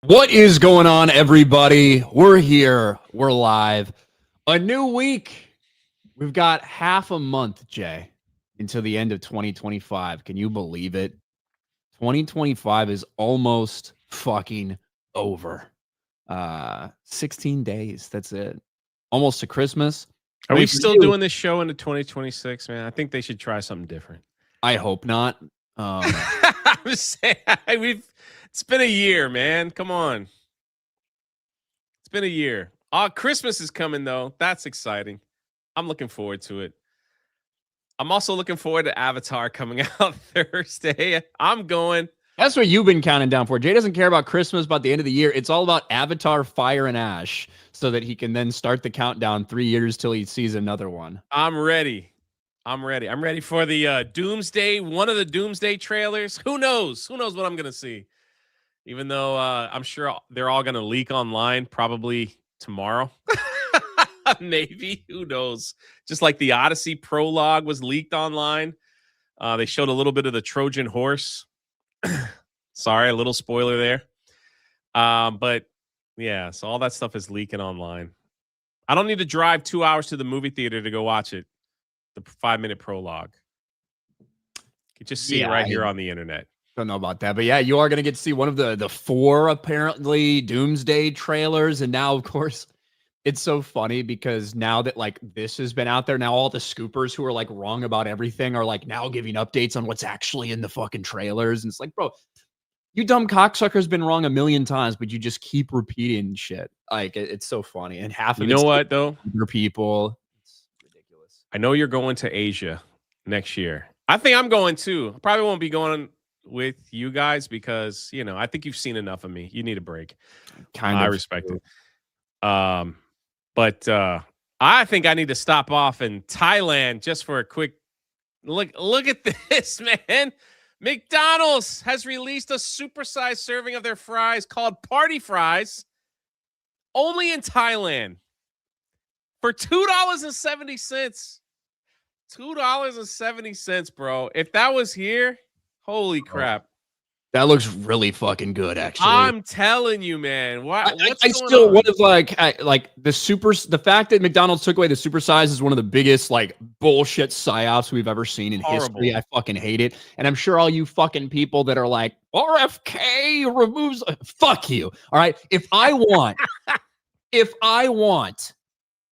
What is going on, everybody? We're here. We're live. A new week. We've got half a month, Jay, until the end of 2025. Can you believe it? 2025 is almost fucking over. 16 days. That's it. Almost to Christmas. Are we still doing this show into 2026, man? I think they should try something different. I hope not. I'm saying it's been a year, man. Come on. It's been a year. Christmas is coming, though. That's exciting. I'm looking forward to it. I'm also looking forward to Avatar coming out Thursday. I'm going. That's what you've been counting down for. Jay doesn't care about Christmas, about the end of the year. It's all about Avatar, Fire, and Ash, so that he can then start the countdown 3 years till he sees another one. I'm ready. I'm ready for the Doomsday, one of the Doomsday trailers. Who knows? Who knows what I'm going to see? Even though I'm sure they're all going to leak online probably tomorrow. Maybe. Who knows? Just like the Odyssey prologue was leaked online. They showed a little bit of the Trojan horse. Sorry, a little spoiler there. But yeah, so all that stuff is leaking online. I don't need to drive 2 hours to the movie theater to go watch it. The 5-minute prologue. You just see it right here on the internet. Don't know about that, but yeah, you are going to get to see one of the 4 apparently Doomsday trailers. And now, of course, it's so funny because now that like this has been out there, now all the scoopers who are like wrong about everything are like now giving updates on what's actually in the fucking trailers. And it's like, bro, you dumb cocksucker's been wrong a million times, but you just keep repeating shit. Like it's so funny. And half of you know what though, people, it's ridiculous. I know you're going to Asia next year. I think I'm going too. I probably won't be going with you guys because I think you've seen enough of me. You need a break. I respect it. But I think I need to stop off in Thailand just for a quick look. Look at this, man. McDonald's has released a supersized serving of their fries called Party Fries, only in Thailand, for $2.70. $2.70, bro. If that was here, holy crap. That looks really fucking good, actually. I'm telling you, man. What? I still one of the fact that McDonald's took away the supersize is one of the biggest like bullshit psyops we've ever seen in history. I fucking hate it, and I'm sure all you fucking people that are like RFK removes, fuck you. All right, if I want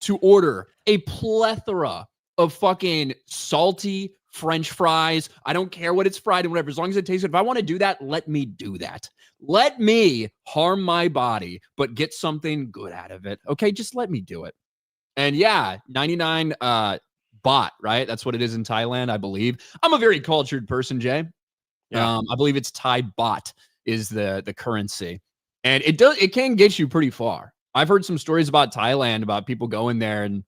to order a plethora of fucking salty French fries, I don't care what it's fried and whatever, as long as it tastes good. If I want to do that, let me do that. Let me harm my body, but get something good out of it. Okay, just let me do it. And yeah, 99 baht, right? That's what it is in Thailand, I believe. I'm a very cultured person, Jay. Yeah. I believe it's Thai baht is the currency. And it can get you pretty far. I've heard some stories about Thailand, about people going there and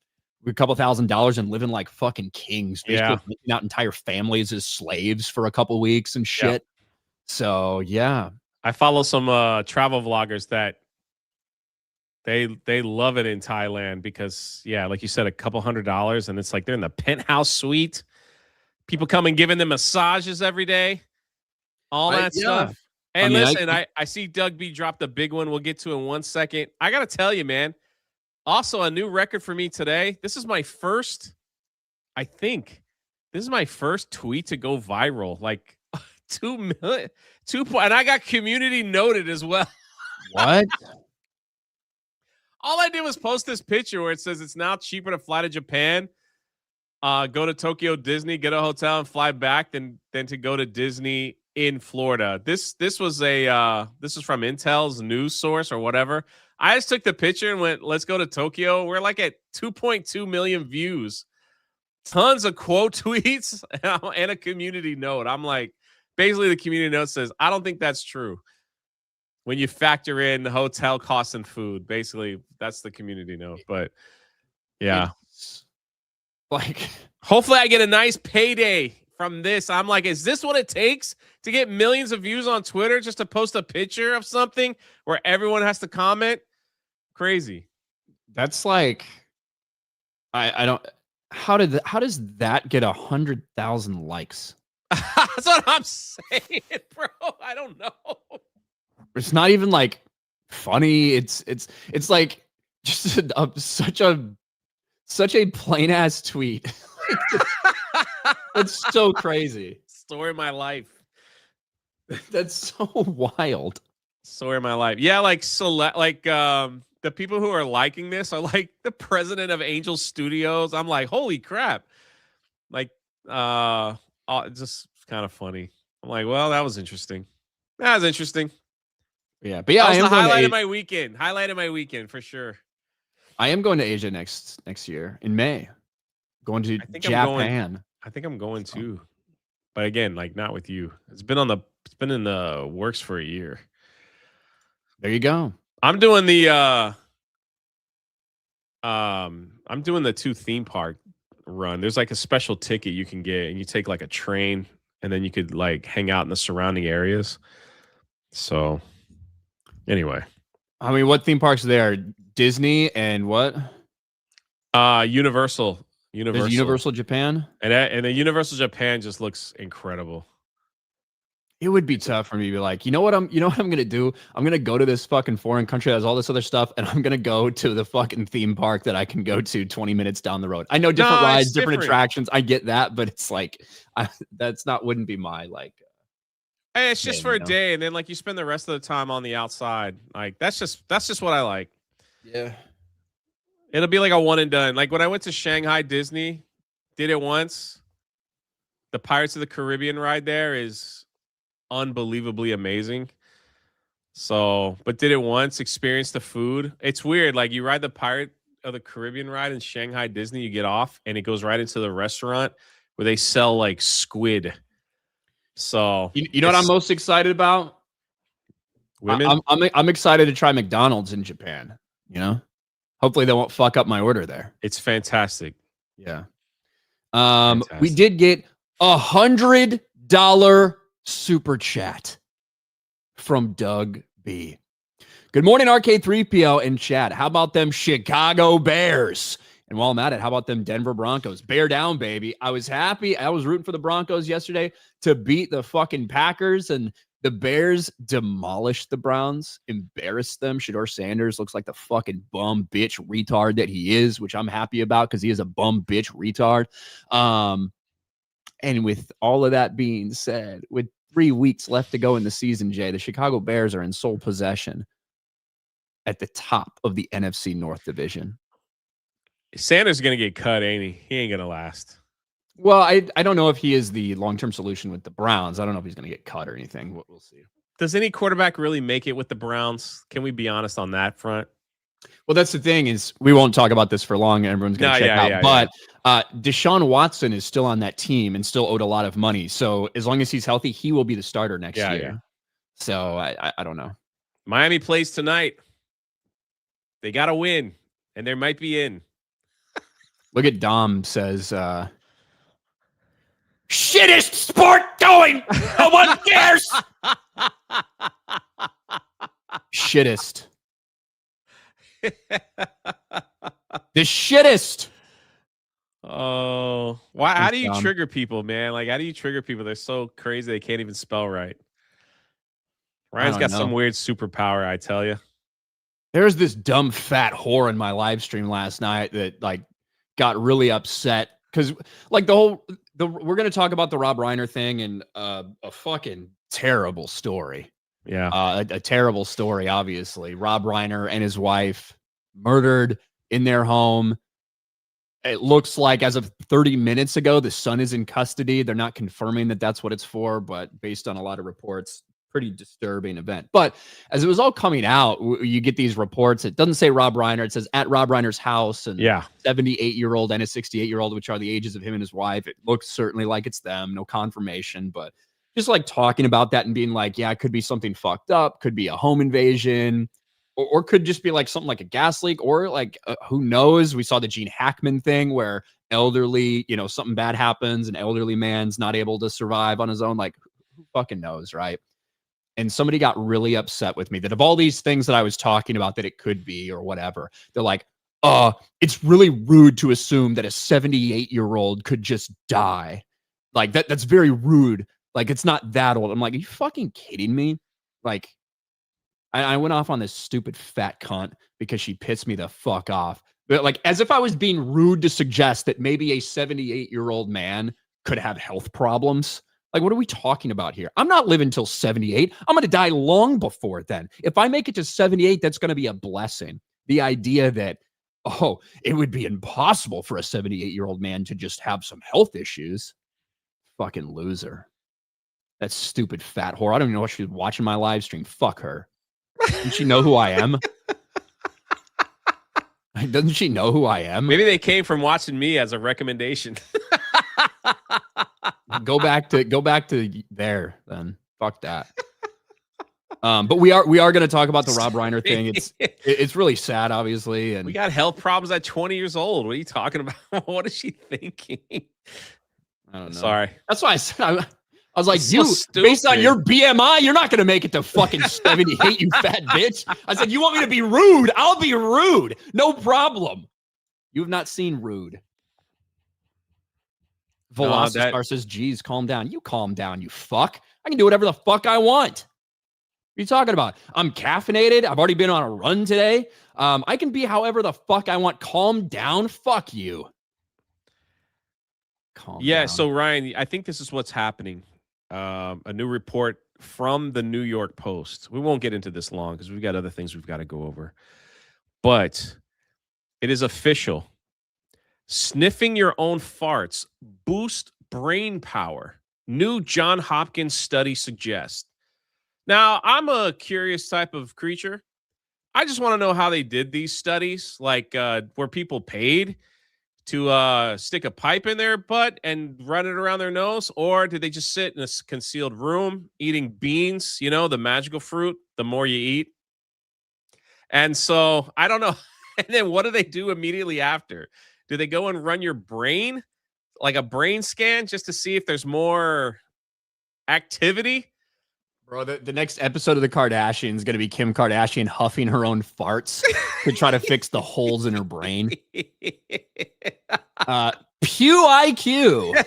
a couple $1,000s and living like fucking kings. Basically renting out entire families as slaves for a couple weeks and shit. Yeah. So yeah, I follow some travel vloggers that They love it in Thailand because, yeah, like you said, a couple $100, and it's like they're in the penthouse suite. People come and giving them massages every day, all that Yeah. stuff. I And mean, listen, I see Doug B dropped a big one. We'll get to in 1 second. I got to tell you, man. Also, a new record for me today. This is my first, I think, this is my first tweet to go viral. Like 2 million, and I got community noted as well. what? All I did was post this picture where it says it's now cheaper to fly to Japan, go to Tokyo Disney, get a hotel, and fly back than to go to Disney in Florida. This was from Intel's news source or whatever. I just took the picture and went, let's go to Tokyo. We're like at 2.2 million views, tons of quote tweets, and a community note. I'm like, basically the community note says, I don't think that's true. When you factor in the hotel costs and food, basically that's the community note. But yeah, It's like, hopefully I get a nice payday from this. I'm like, is this what it takes to get millions of views on Twitter just to post a picture of something where everyone has to comment? Crazy. that's like, I don't. How does that get 100,000 likes? That's what I'm saying, bro. I don't know. It's not even like funny. It's like just such a plain ass tweet. It's so crazy. Story of my life. That's so wild. Story of my life. Yeah, like the people who are liking this are like the president of Angel Studios. I'm like, holy crap. Like it's just kind of funny. I'm like, well, that was interesting. That was interesting. Yeah, but yeah, That I was am the going highlight to of my weekend. Highlight of my weekend for sure. I am going to Asia next year in May. Going to Japan. I think I'm going too. But again, like not with you. It's been in the works for a year. There you go. I'm doing the I'm doing the 2 theme park run. There's like a special ticket you can get, and you take like a train, and then you could like hang out in the surrounding areas. So anyway, I mean, what theme parks are there? Disney and what? Universal. There's Universal Japan. And the Universal Japan just looks incredible. It would be tough for me to be like, you know what I'm gonna do? I'm gonna go to this fucking foreign country that has all this other stuff, and I'm gonna go to the fucking theme park that I can go to 20 minutes down the road. I know different rides, different attractions. I get that, but it's like wouldn't be my like. Hey, it's just for a day, and then like you spend the rest of the time on the outside. Like that's just what I like. Yeah. It'll be like a one and done. Like when I went to Shanghai Disney, did it once. The Pirates of the Caribbean ride there is unbelievably amazing. So, but did it once, experienced the food. It's weird. Like you ride the Pirate of the Caribbean ride in Shanghai Disney, you get off and it goes right into the restaurant where they sell like squid. So you know what I'm most excited about? Women? I'm excited to try McDonald's in Japan. You know, hopefully they won't fuck up my order there. It's fantastic. Yeah. We did get $100 super chat from Doug B. Good morning, RK3PO and chat. How about them Chicago Bears? And while I'm at it, how about them Denver Broncos? Bear down, baby. I was happy. I was rooting for the Broncos yesterday to beat the fucking Packers, and the Bears demolished the Browns, embarrassed them. Shedeur Sanders looks like the fucking bum bitch retard that he is, which I'm happy about because he is a bum bitch retard. And with all of that being said, with 3 weeks left to go in the season, Jay, the Chicago Bears are in sole possession at the top of the NFC North division. Sanders is going to get cut, ain't he? He ain't going to last. Well, I don't know if he is the long-term solution with the Browns. I don't know if he's going to get cut or anything. We'll see. Does any quarterback really make it with the Browns? Can we be honest on that front? Well, that's the thing is we won't talk about this for long. Everyone's going to check out. But Deshaun Watson is still on that team and still owed a lot of money. So as long as he's healthy, he will be the starter next year. Yeah. So I don't know. Miami plays tonight. They got to win, and they might be in. Look at Dom says, shittest sport going. No one cares. Shittest. The shittest. Oh, why? How Thanks, do you Dom. trigger people, man? Like, how do you trigger people? They're so crazy they can't even spell right. I Ryan's don't got some know. weird superpower, I tell you. There's this dumb fat whore in my live stream last night that like got really upset because like we're gonna talk about the Rob Reiner thing and a fucking terrible story. Yeah. A terrible story, obviously. Rob Reiner and his wife murdered in their home. It looks like as of 30 minutes ago, the son is in custody. They're not confirming that that's what it's for, but based on a lot of reports, pretty disturbing event. But as it was all coming out, you get these reports. It doesn't say Rob Reiner. It says at Rob Reiner's house and Yeah. 78-year-old and a 68-year-old, which are the ages of him and his wife. It looks certainly like it's them. No confirmation, but just like talking about that and being like, yeah, it could be something fucked up. Could be a home invasion. Or could just be like something like a gas leak, or like who knows? We saw the Gene Hackman thing where elderly, something bad happens, an elderly man's not able to survive on his own. Like, who fucking knows, right? And somebody got really upset with me that of all these things that I was talking about that it could be or whatever, they're like, it's really rude to assume that a 78-year-old could just die. Like that's very rude. Like it's not that old. I'm like, are you fucking kidding me? Like, I went off on this stupid fat cunt because she pissed me the fuck off. But like, as if I was being rude to suggest that maybe a 78-year-old man could have health problems. Like, what are we talking about here? I'm not living till 78. I'm going to die long before then. If I make it to 78, that's going to be a blessing. The idea that, it would be impossible for a 78-year-old man to just have some health issues. Fucking loser. That stupid fat whore. I don't even know if she's watching my live stream. Fuck her. Doesn't she know who I am? Doesn't she know who I am? Maybe they came from watching me as a recommendation. Go back to there then. Fuck that. But we are going to talk about the Rob Reiner thing. It's really sad, obviously, and we got health problems at 20 years old. What are you talking about? What is she thinking? I don't know. Sorry. That's why I said I was like, So based on stupid. your BMI, you're not going to make it to fucking 78, you fat bitch. I said, you want me to be rude? I'll be rude. No problem. You have not seen rude. Velocity says, geez, calm down. You calm down, you fuck. I can do whatever the fuck I want. What are you talking about? I'm caffeinated. I've already been on a run today. I can be however the fuck I want. Calm down. Fuck you. Calm down. So Ryan, I think this is what's happening. A new report from the New York Post. We won't get into this long because we've got other things we've got to go over. But it is official. Sniffing your own farts boost brain power. New Johns Hopkins study suggests. Now, I'm a curious type of creature. I just want to know how they did these studies. Like, were people paid to stick a pipe in their butt and run it around their nose? Or did they just sit in a concealed room eating beans, the magical fruit, the more you eat? And so I don't know. And then what do they do immediately after? Do they go and run your brain, like a brain scan, just to see if there's more activity? Bro, the next episode of The Kardashians is going to be Kim Kardashian huffing her own farts to try to fix the holes in her brain. Pew IQ.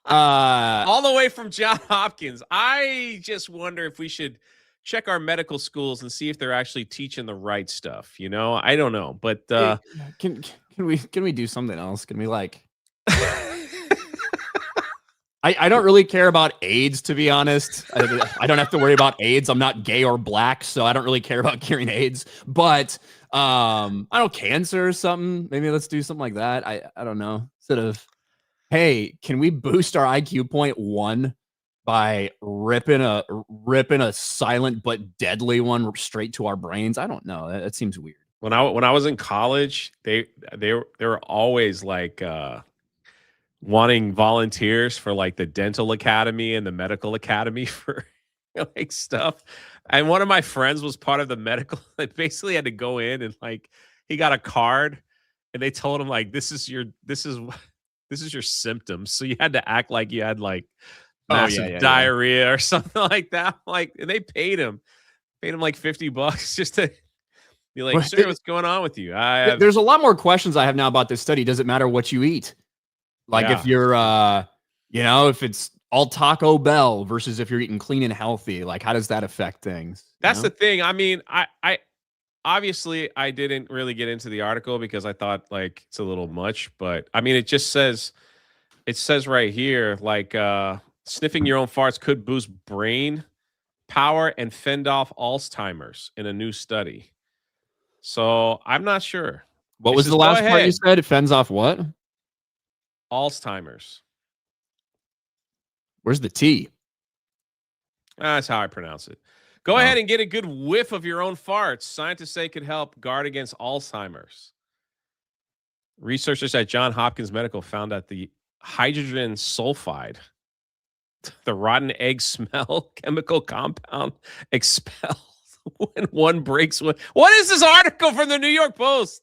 All the way from Johns Hopkins. I just wonder if we should check our medical schools and see if they're actually teaching the right stuff. I don't know, but can we do something else? Can we like? I don't really care about AIDS, to be honest. I don't have to worry about AIDS. I'm not gay or black, so I don't really care about curing AIDS. But I don't know, cancer or something. Maybe let's do something like that. I don't know. Instead of, hey, can we boost our IQ point 1 by ripping a silent but deadly one straight to our brains? I don't know. That seems weird. When I was in college, they were always like wanting volunteers for like the dental academy and the medical academy for like stuff. And one of my friends was part of the medical. They basically had to go in and like he got a card and they told him like this is your symptoms. So you had to act like you had like massive diarrhea or something like that. Like, and they paid him like $50 just to Be like, sir, what's going on with you? There's a lot more questions I have now about this study. Does it matter what you eat? Like if you're, if it's all Taco Bell versus if you're eating clean and healthy, like how does that affect things? That's the thing. I mean, I obviously I didn't really get into the article because I thought like it's a little much, but I mean, it says right here, like sniffing your own farts could boost brain power and fend off Alzheimer's in a new study. So I'm not sure. What was the last part you said? It fends off what? Alzheimer's. Where's the T? That's how I pronounce it. Go ahead and get a good whiff of your own farts. Scientists say could help guard against Alzheimer's. Researchers at Johns Hopkins Medical found that the hydrogen sulfide, the rotten egg smell chemical compound expelled when one breaks one. What is this article from the New York Post?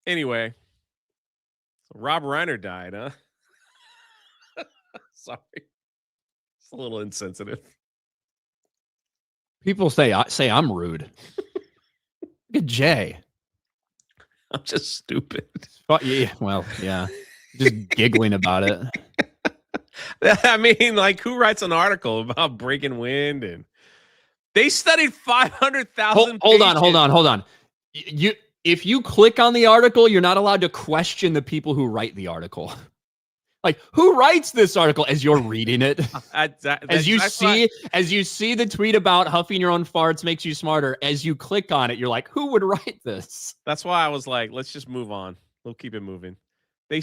Anyway, Rob Reiner died, huh? Sorry. It's a little insensitive. People say I'm rude. Look at Jay. I'm just stupid. Yeah, well, yeah. Just giggling about it. I mean, like, who writes an article about breaking wind? And they studied 500,000 Hold on. If you click on the article, you're not allowed to question the people who write the article. Like, who writes this article as you're reading it? As you see the tweet about huffing your own farts makes you smarter. As you click on it, you're like, who would write this? That's why I was like, let's just move on. We'll keep it moving. They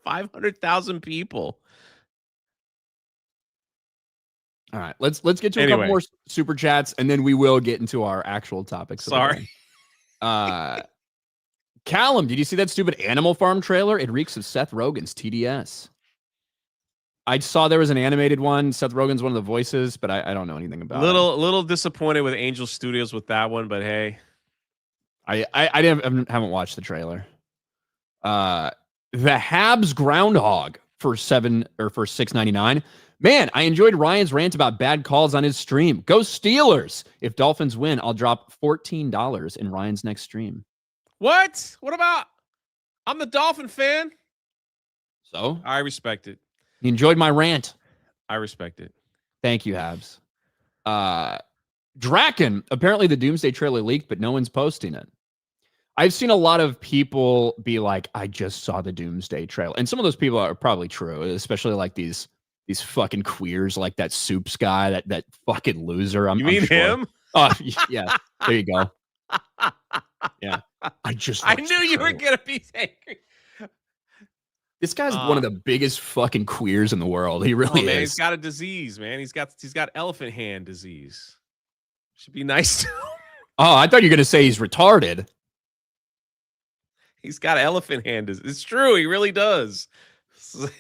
500,000 people. All right, let's get to a couple more super chats, and then we will get into our actual topics. Sorry. Callum, did you see that stupid Animal Farm trailer? It reeks of Seth Rogen's TDS. I saw there was an animated one. Seth Rogen's one of the voices, but I don't know anything about it. Little disappointed with Angel Studios with that one, but hey. I haven't watched the trailer. The Habs Groundhog for $6.99. Man, I enjoyed Ryan's rant about bad calls on his stream. Go Steelers! If Dolphins win, I'll drop $14 in Ryan's next stream. What? What about? I'm the Dolphin fan. So? I respect it. You enjoyed my rant. I respect it. Thank you, Habs. Draken, apparently the Doomsday trailer leaked, but no one's posting it. I've seen a lot of people be like, I just saw the Doomsday trailer. And some of those people are probably true, especially like these fucking queers, like that Soups guy, that fucking loser. You mean him? Oh, yeah. There you go. Yeah. I knew you were going to be angry. This guy's one of the biggest fucking queers in the world. He really is. He's got a disease, man. He's got elephant hand disease. Should be nice to him. Oh, I thought you were going to say he's retarded. He's got elephant hand disease. It's true. He really does.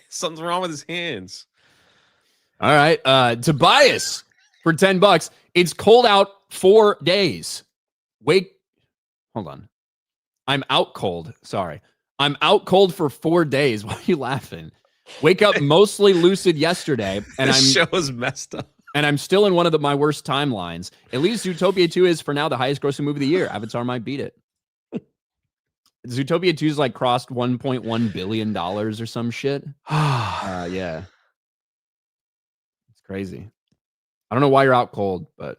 Something's wrong with his hands. All right. Tobias for $10. It's cold out 4 days. Hold on. I'm out cold. Sorry. I'm out cold for 4 days. Why are you laughing? Wake up mostly lucid yesterday. And this show is messed up. And I'm still in one of my worst timelines. At least Zootopia 2 is, for now, the highest grossing movie of the year. Avatar might beat it. Zootopia 2's like crossed $1.1 billion or some shit. Yeah. It's crazy. I don't know why you're out cold, but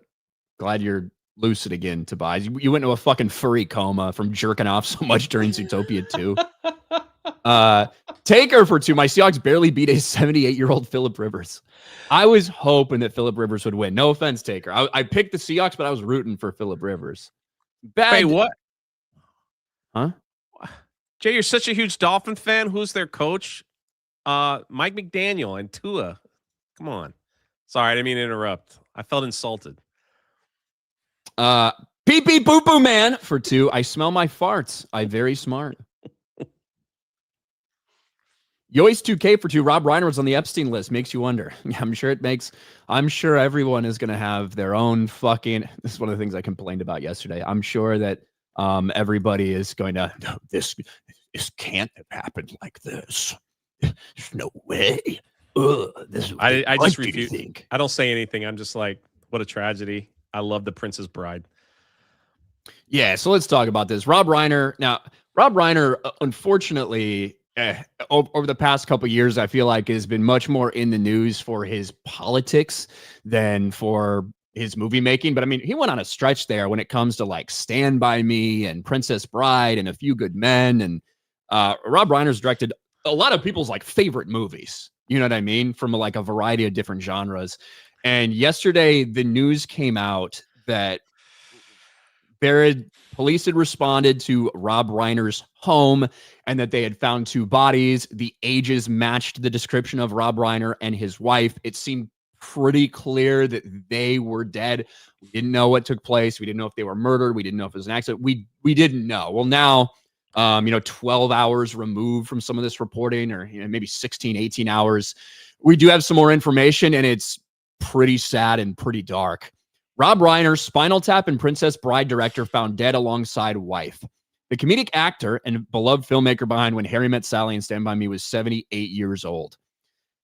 glad you're lucid again, Tobias. You went into a fucking furry coma from jerking off so much during Zootopia 2. Taker for 2. My Seahawks barely beat a 78-year-old Phillip Rivers. I was hoping that Phillip Rivers would win. No offense, Taker. I picked the Seahawks, but I was rooting for Phillip Rivers. Wait, what? Huh? Jay, you're such a huge Dolphin fan. Who's their coach? Mike McDaniel and Tua. Come on. Sorry, I didn't mean to interrupt. I felt insulted. Pee pee poo poo man for 2. I smell my farts. I very smart. Yoist 2K for 2. Rob Reiner was on the Epstein list. Makes you wonder. I'm sure everyone is going to have their own fucking. This is one of the things I complained about yesterday. I'm sure that everybody is going to. No, this can't have happened like this. There's no way. I just refuse. I don't say anything. I'm just like, what a tragedy. I love The Princess Bride. Yeah, so let's talk about this. Rob Reiner. Now, Rob Reiner, unfortunately, over the past couple of years, I feel like has been much more in the news for his politics than for his movie making. But I mean, he went on a stretch there when it comes to like Stand By Me and Princess Bride and A Few Good Men. And Rob Reiner's directed a lot of people's like favorite movies. You know what I mean? From like a variety of different genres. And yesterday, the news came out that police had responded to Rob Reiner's home and that they had found 2 bodies. The ages matched the description of Rob Reiner and his wife. It seemed pretty clear that they were dead. We didn't know what took place. We didn't know if they were murdered. We didn't know if it was an accident. We didn't know. Well, now, 12 hours removed from some of this reporting, or maybe 16, 18 hours, we do have some more information, and it's pretty sad and pretty dark. Rob Reiner, Spinal Tap and Princess Bride director, found dead alongside wife. The comedic actor and beloved filmmaker behind When Harry Met Sally and Stand By Me was 78 years old.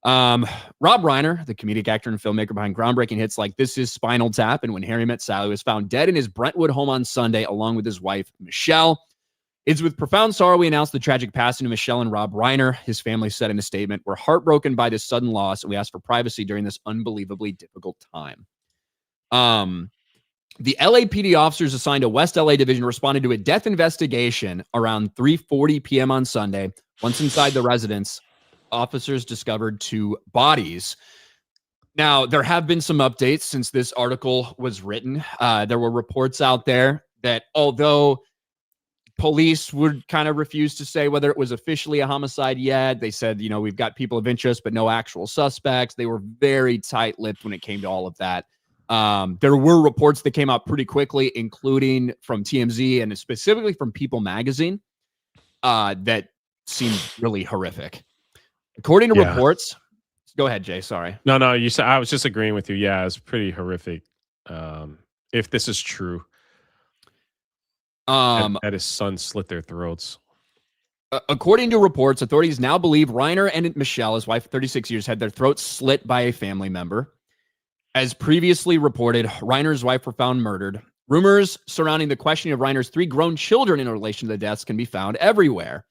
Rob Reiner, the comedic actor and filmmaker behind groundbreaking hits like This Is Spinal Tap and When Harry Met Sally, was found dead in his Brentwood home on Sunday along with his wife, Michelle. It's with profound sorrow we announce the tragic passing of Michelle and Rob Reiner. His family said in a statement, "We're heartbroken by this sudden loss, and we ask for privacy during this unbelievably difficult time." The LAPD officers assigned to West LA Division responded to a death investigation around 3:40 p.m. on Sunday. Once inside the residence, officers discovered 2 bodies. Now, there have been some updates since this article was written. There were reports out there that although police would kind of refuse to say whether it was officially a homicide yet, they said, we've got people of interest, but no actual suspects. They were very tight-lipped when it came to all of that. There were reports that came out pretty quickly, including from TMZ and specifically from People magazine, that seemed really horrific. According to reports, go ahead, Jay. Sorry. No, you said, I was just agreeing with you. Yeah, it's pretty horrific. If this is true, that his son slit their throats. According to reports, authorities now believe Reiner and Michelle, his wife of 36 years, had their throats slit by a family member. As previously reported, Reiner's wife were found murdered. Rumors surrounding the questioning of Reiner's 3 grown children in relation to the deaths can be found everywhere.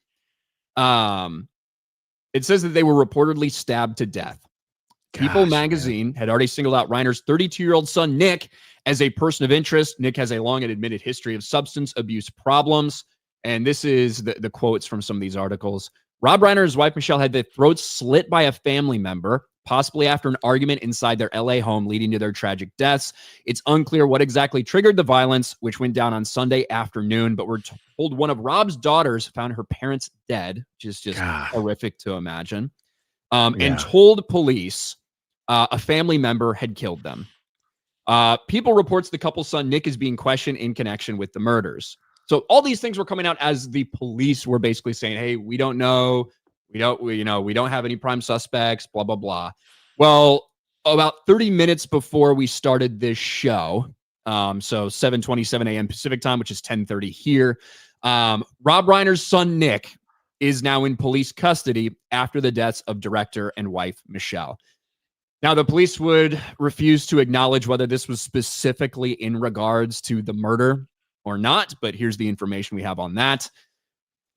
It says that they were reportedly stabbed to death. People magazine had already singled out Reiner's 32-year-old son, Nick, as a person of interest. Nick has a long and admitted history of substance abuse problems. And this is the quotes from some of these articles. Rob Reiner's wife, Michelle, had their throats slit by a family member, possibly after an argument inside their LA home, leading to their tragic deaths. It's unclear what exactly triggered the violence, which went down on Sunday afternoon, but we're told one of Rob's daughters found her parents dead, which is just horrific to imagine, and told police a family member had killed them. People reports the couple's son, Nick, is being questioned in connection with the murders. So all these things were coming out as the police were basically saying, hey, we don't know. We don't have any prime suspects, blah, blah, blah. Well, about 30 minutes before we started this show, so 7:27 a.m. Pacific time, which is 10:30 here, Rob Reiner's son, Nick, is now in police custody after the deaths of director and wife, Michelle. Now, the police would refuse to acknowledge whether this was specifically in regards to the murder or not, but here's the information we have on that.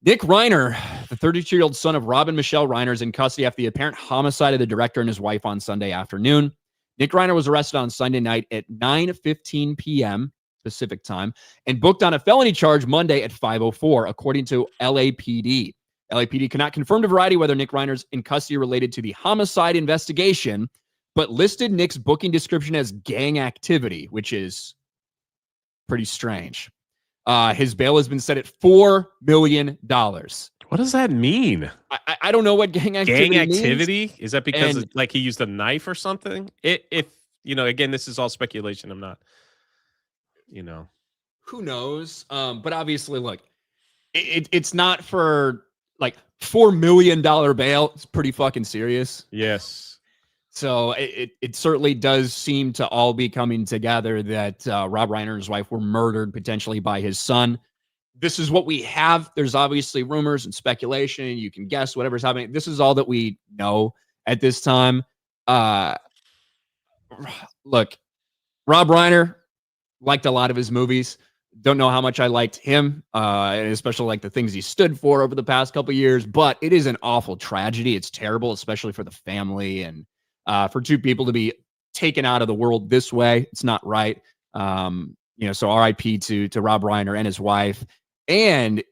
Nick Reiner, the 32-year-old son of Rob and Michelle Reiner, is in custody after the apparent homicide of the director and his wife on Sunday afternoon. Nick Reiner was arrested on Sunday night at 9:15 p.m. Pacific time and booked on a felony charge Monday at 5:04, according to LAPD. LAPD cannot confirm to Variety whether Nick Reiner's in custody related to the homicide investigation, but listed Nick's booking description as gang activity, which is pretty strange. His bail has been set at $4 million. What does that mean? I don't know what gang activity means. Is that because like he used a knife or something? If again, this is all speculation. I'm not, who knows? But obviously, look, it's not for like $4 million bail. It's pretty fucking serious. Yes. So it certainly does seem to all be coming together that Rob Reiner and his wife were murdered potentially by his son. This is what we have. There's obviously rumors and speculation. You can guess whatever's happening. This is all that we know at this time. Look, Rob Reiner, liked a lot of his movies. Don't know how much I liked him, and especially like the things he stood for over the past couple of years. But it is an awful tragedy. It's terrible, especially for the family and for two people to be taken out of the world this way. It's not right. So RIP to Rob Reiner and his wife. And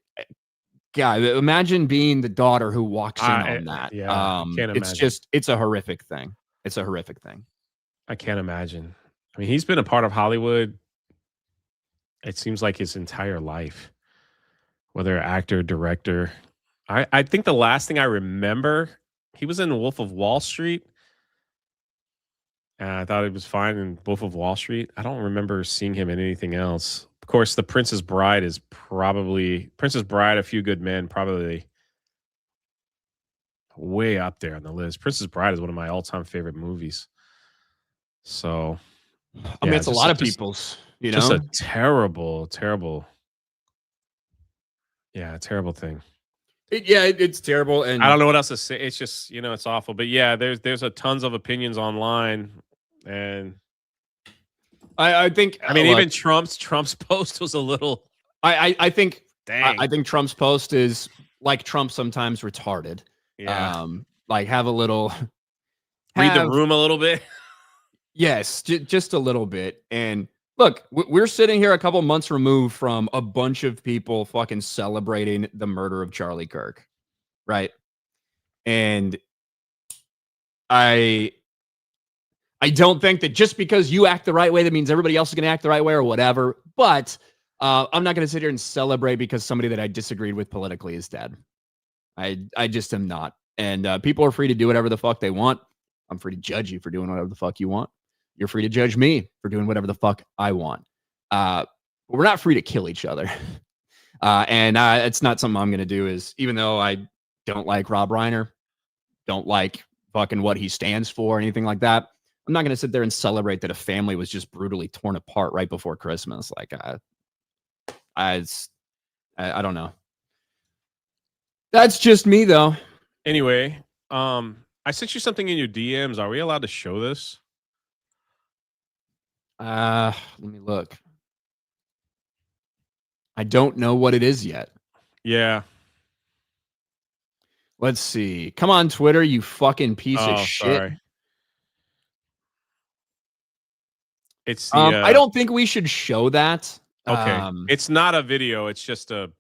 God, imagine being the daughter who walks in on that. I can't imagine. It's a horrific thing. It's a horrific thing. I can't imagine. I mean, he's been a part of Hollywood, it seems like his entire life, whether actor, director. I think the last thing I remember, he was in Wolf of Wall Street. And I thought he was fine in Wolf of Wall Street. I don't remember seeing him in anything else. Of course, The Princess Bride is probably Princess Bride, A Few Good Men, probably way up there on the list. Princess Bride is one of my all-time favorite movies. So, I mean, it's a lot of people's, just a terrible, terrible, terrible thing. It's terrible, and I don't know what else to say. It's just, it's awful. But yeah, there's a tons of opinions online, and I think. I mean, even Trump's post was a little. I think. Dang. I think Trump's post is like Trump sometimes retarded. Yeah. Like have a little. Read the room a little bit. Yes, just a little bit. And look, we're sitting here a couple months removed from a bunch of people fucking celebrating the murder of Charlie Kirk, right? And I don't think that just because you act the right way, that means everybody else is going to act the right way or whatever. But I'm not going to sit here and celebrate because somebody that I disagreed with politically is dead. I just am not. And people are free to do whatever the fuck they want. I'm free to judge you for doing whatever the fuck you want. You're free to judge me for doing whatever the fuck I want. But we're not free to kill each other. And it's not something I'm going to do. Is even though I don't like Rob Reiner, don't like fucking what he stands for or anything like that, I'm not going to sit there and celebrate that a family was just brutally torn apart right before Christmas. Like, I don't know. That's just me, though. Anyway, I sent you something in your DMs. Are we allowed to show this? Let me look. I don't know what it is yet. Yeah. Let's see. Come on, Twitter, you fucking piece of shit. Sorry. It's the, I don't think we should show that. Okay. It's not a video. It's just a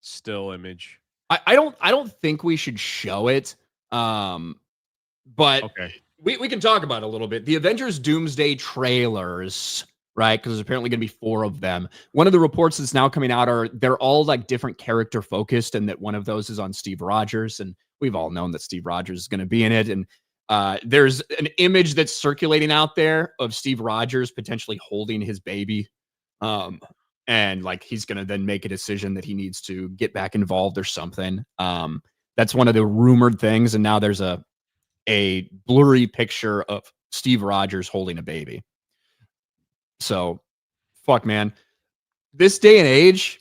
still image. I don't think we should show it. But okay. We can talk about it a little bit. The Avengers Doomsday trailers, right? Because there's apparently going to be 4 of them. One of the reports that's now coming out they're all like different character focused, and that one of those is on Steve Rogers, and we've all known that Steve Rogers is going to be in it. And there's an image that's circulating out there of Steve Rogers potentially holding his baby, and like he's going to then make a decision that he needs to get back involved or something. That's one of the rumored things, and now there's a blurry picture of Steve Rogers holding a baby. So, fuck, man. This day and age,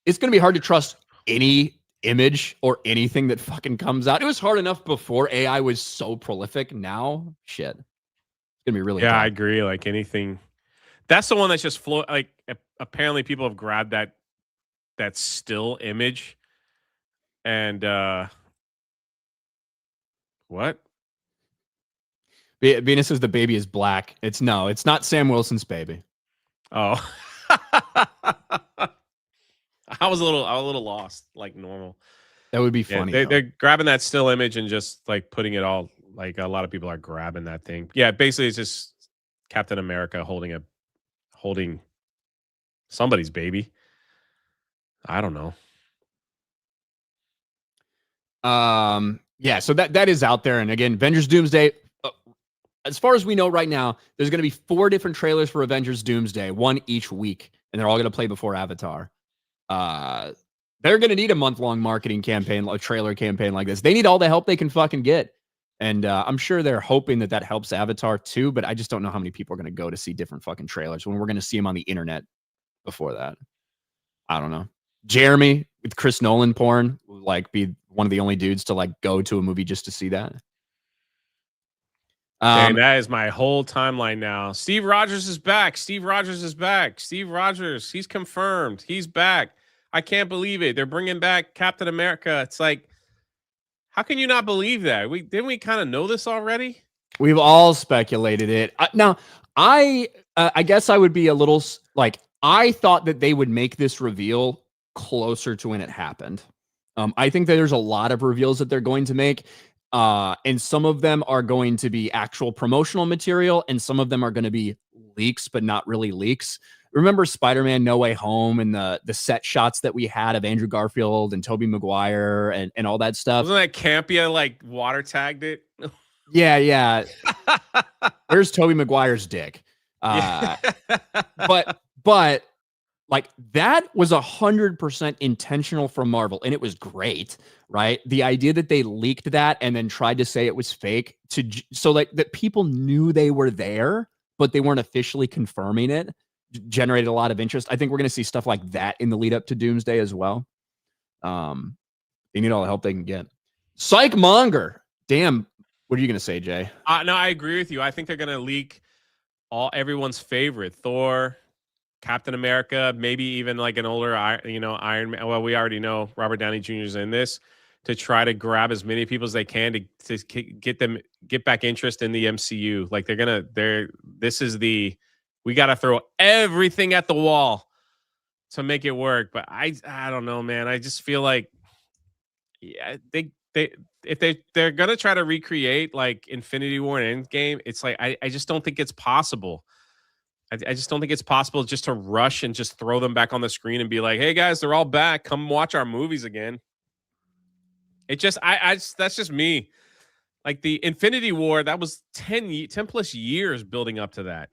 it's going to be hard to trust any image or anything that fucking comes out. It was hard enough before AI was so prolific. Now, shit. It's going to be really tough. I agree. Like anything. That's the one that's just like apparently people have grabbed that still image and what? Venus says the baby is black. It's not Sam Wilson's baby. Oh. I was a little lost, like normal. That would be funny. They're grabbing that still image and just like putting it all, like a lot of people are grabbing that thing. Yeah, basically it's just Captain America holding somebody's baby. I don't know. Yeah, so that is out there. And again, Avengers Doomsday, as far as we know right now, there's going to be 4 different trailers for Avengers Doomsday, 1 each week, and they're all going to play before Avatar. They're going to need a month-long marketing campaign, a trailer campaign like this. They need all the help they can fucking get. And I'm sure they're hoping that helps Avatar too, but I just don't know how many people are going to go to see different fucking trailers when we're going to see them on the internet before that. I don't know. Jeremy with Chris Nolan porn will like be one of the only dudes to like go to a movie just to see that. Dang, that is my whole timeline now. Steve Rogers is back. Steve Rogers is back. Steve Rogers, he's confirmed. He's back. I can't believe it. They're bringing back Captain America. It's like, how can you not believe that? Didn't we kind of know this already? We've all speculated it. Now, I guess I would be a little like, I thought that they would make this reveal closer to when it happened. I think that there's a lot of reveals that they're going to make. And some of them are going to be actual promotional material, and some of them are going to be leaks, but not really leaks. Remember Spider-Man No Way Home and the set shots that we had of Andrew Garfield and Tobey Maguire and all that stuff? Wasn't that Campia like water tagged it? Yeah. Where's Tobey Maguire's dick? But like that was 100% intentional from Marvel, and it was great, right? The idea that they leaked that and then tried to say it was fake so like that people knew they were there, but they weren't officially confirming it, generated a lot of interest. I think we're going to see stuff like that in the lead up to Doomsday as well. They need all the help they can get. Psych Monger. Damn. What are you going to say, Jay? No, I agree with you. I think they're going to leak everyone's favorite, Thor, Captain America, maybe even like an older, Iron Man. Well, we already know Robert Downey Jr. is in this, to try to grab as many people as they can to get back interest in the MCU. Like we got to throw everything at the wall to make it work. But I don't know, man. I just feel like, yeah, they're gonna try to recreate like Infinity War and Endgame, it's like I just don't think it's possible. I just don't think it's possible just to rush and just throw them back on the screen and be like, hey guys, they're all back. Come watch our movies again. It just that's just me. Like the Infinity War, that was 10 plus years building up to that,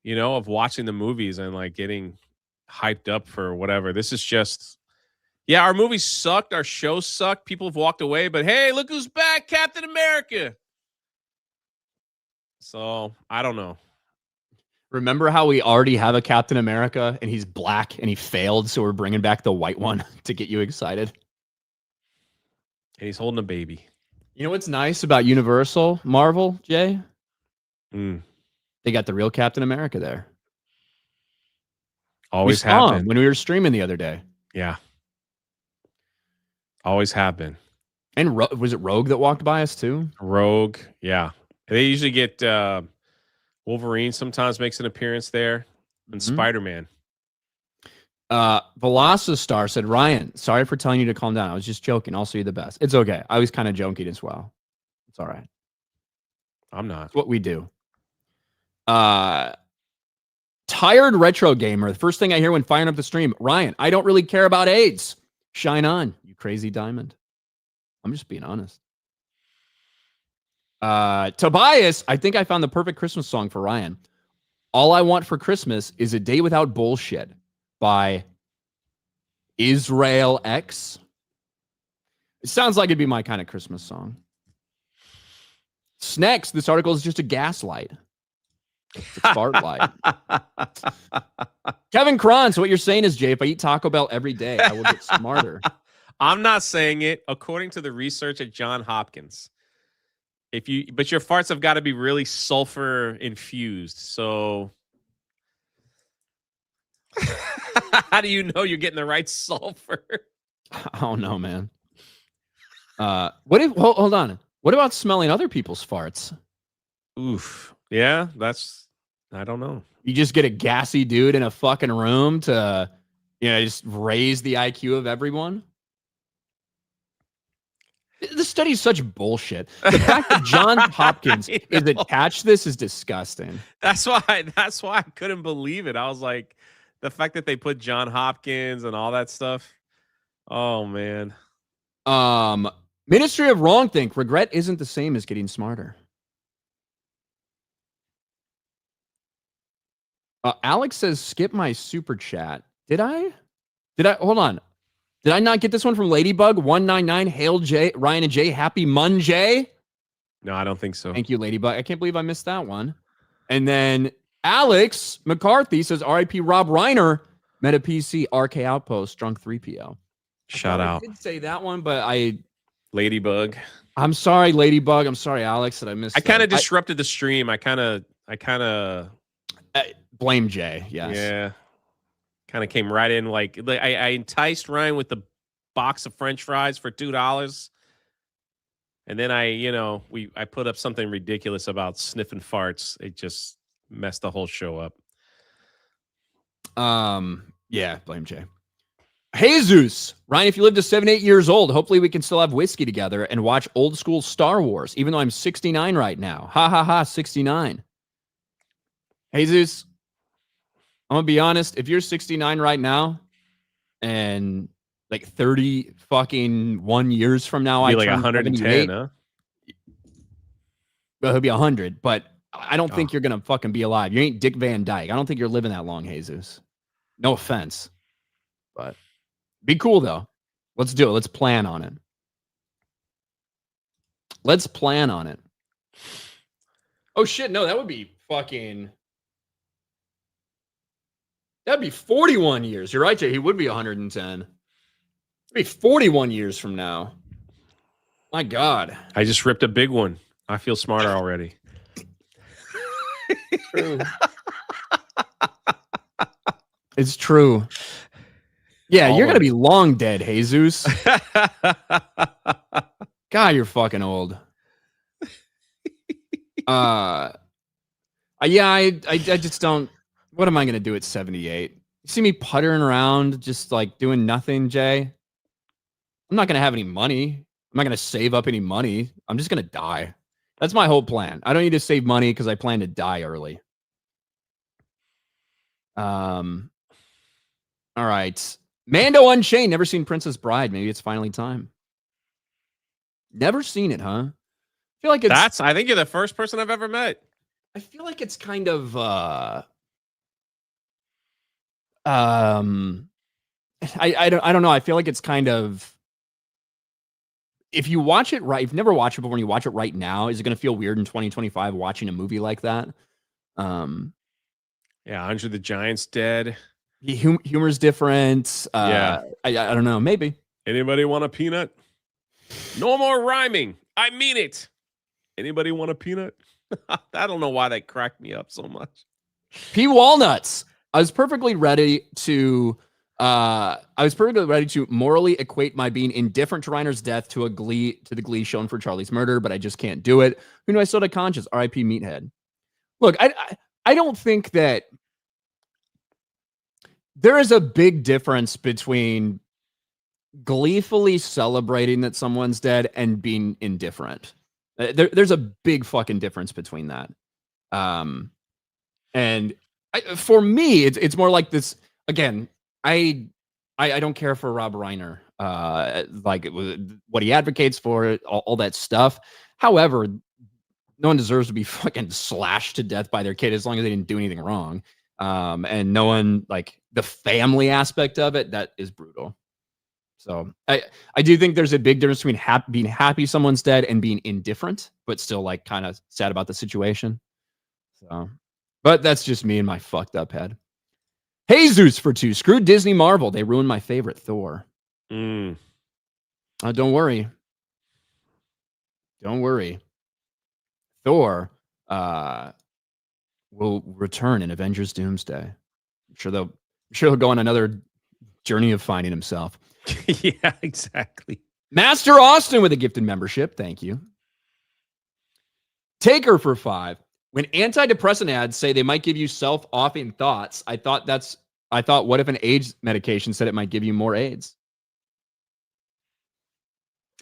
of watching the movies and like getting hyped up for whatever. This is just, yeah, our movies sucked. Our shows sucked. People have walked away, but hey, look who's back, Captain America. So I don't know. Remember how we already have a Captain America and he's black and he failed, so we're bringing back the white one to get you excited? And he's holding a baby. You know what's nice about Universal Marvel, Jay? They got the real Captain America there. Always happened when we were streaming the other day. Yeah. Always happen. And was it Rogue that walked by us too? Rogue, yeah. They usually get Wolverine sometimes makes an appearance there, and Spider-Man. Velocistar said, Ryan, sorry for telling you to calm down. I was just joking. Also, you're the best. It's okay. I was kind of joking as well. It's all right. I'm not. It's what we do. Tired retro gamer. The first thing I hear when firing up the stream, Ryan, I don't really care about AIDS. Shine on, you crazy diamond. I'm just being honest. Tobias, I think I found the perfect Christmas song for Ryan. All I Want for Christmas is a Day Without Bullshit by Israel X. It sounds like it'd be my kind of Christmas song. Snacks, this article is just a gaslight. It's a fart light. Kevin Kron, what you're saying is, Jay, if I eat Taco Bell every day, I will get smarter. I'm not saying it. According to the research at Johns Hopkins, but your farts have got to be really sulfur infused. So how do you know you're getting the right sulfur? I don't know, man. Hold on. What about smelling other people's farts? Oof. Yeah, I don't know. You just get a gassy dude in a fucking room to, just raise the IQ of everyone. This study is such bullshit. The fact that Johns Hopkins is attached to this is disgusting. That's why I couldn't believe it. I was like, the fact that they put Johns Hopkins and all that stuff. Oh man. Ministry of Wrongthink. Regret isn't the same as getting smarter. Alex says, skip my super chat. Did I? Hold on. Did I not get this one from Ladybug 199? Hail Jay, Ryan and Jay. Happy Monday. No, I don't think so. Thank you, Ladybug. I can't believe I missed that one. And then Alex McCarthy says, RIP Rob Reiner, Meta PC, RK Outpost, Drunk 3PO. Shout out. I did say that one, but Ladybug. I'm sorry, Ladybug. I'm sorry, Alex, that I missed. I kind of disrupted the stream. I kind of blame Jay. Yes. Yeah. Kind of came right in like I enticed Ryan with the box of French fries for $2. And then I put up something ridiculous about sniffing farts. It just messed the whole show up. Yeah, blame Jay. Jesus, Ryan, if you live to 78 years old, hopefully we can still have whiskey together and watch old school Star Wars, even though I'm 69 right now. Ha ha ha, 69. Jesus, I'm gonna be honest. If you're 69 right now, and like 30 fucking 1 years from now, I like turn 110, huh? Well, he'll be 100, but I don't think you're gonna fucking be alive. You ain't Dick Van Dyke. I don't think you're living that long, Jesus. No offense, but be cool though. Let's do it. Let's plan on it. Let's plan on it. Oh shit, no, that would be fucking. That'd be 41 years. You're right, Jay. He would be 110. It'd be 41 years from now. My God. I just ripped a big one. I feel smarter already. True. It's true. Yeah, you're going to be long dead, Jesus. God, you're fucking old. Yeah, I just don't. What am I going to do at 78? You see me puttering around, just like doing nothing, Jay? I'm not going to have any money. I'm not going to save up any money. I'm just going to die. That's my whole plan. I don't need to save money because I plan to die early. All right. Mando Unchained. Never seen Princess Bride. Maybe it's finally time. Never seen it, huh? I feel like it's. I think you're the first person I've ever met. I feel like it's kind of. I don't know. I feel like it's kind of. If you watch it right, if you've never watched it before, when you watch it right now, is it going to feel weird in 2025 watching a movie like that? Yeah, Andre the Giant's dead. Humor's different. Yeah, I don't know. Maybe. Anybody want a peanut? No more rhyming. I mean it. Anybody want a peanut? I don't know why that cracked me up so much. P. Walnuts. I was perfectly ready to morally equate my being indifferent to Reiner's death to the glee shown for Charlie's murder, but I just can't do it. Who knew I still had a conscience? R.I.P. Meathead. Look, I don't think that there is a big difference between gleefully celebrating that someone's dead and being indifferent. There's a big fucking difference between that. And for me, it's more like this. Again, I don't care for Rob Reiner, like what he advocates for, all that stuff. However, no one deserves to be fucking slashed to death by their kid as long as they didn't do anything wrong. And no one, like the family aspect of it, that is brutal. So I do think there's a big difference between being happy someone's dead and being indifferent, but still like kind of sad about the situation. So, but that's just me and my fucked up head. Jesus for 2. Screw Disney Marvel. They ruined my favorite Thor. Don't worry. Don't worry. Thor will return in Avengers Doomsday. I'm sure he'll go on another journey of finding himself. Yeah, exactly. Master Austin with a gifted membership. Thank you. Taker for 5. When antidepressant ads say they might give you self-offing thoughts, I thought, what if an AIDS medication said it might give you more AIDS?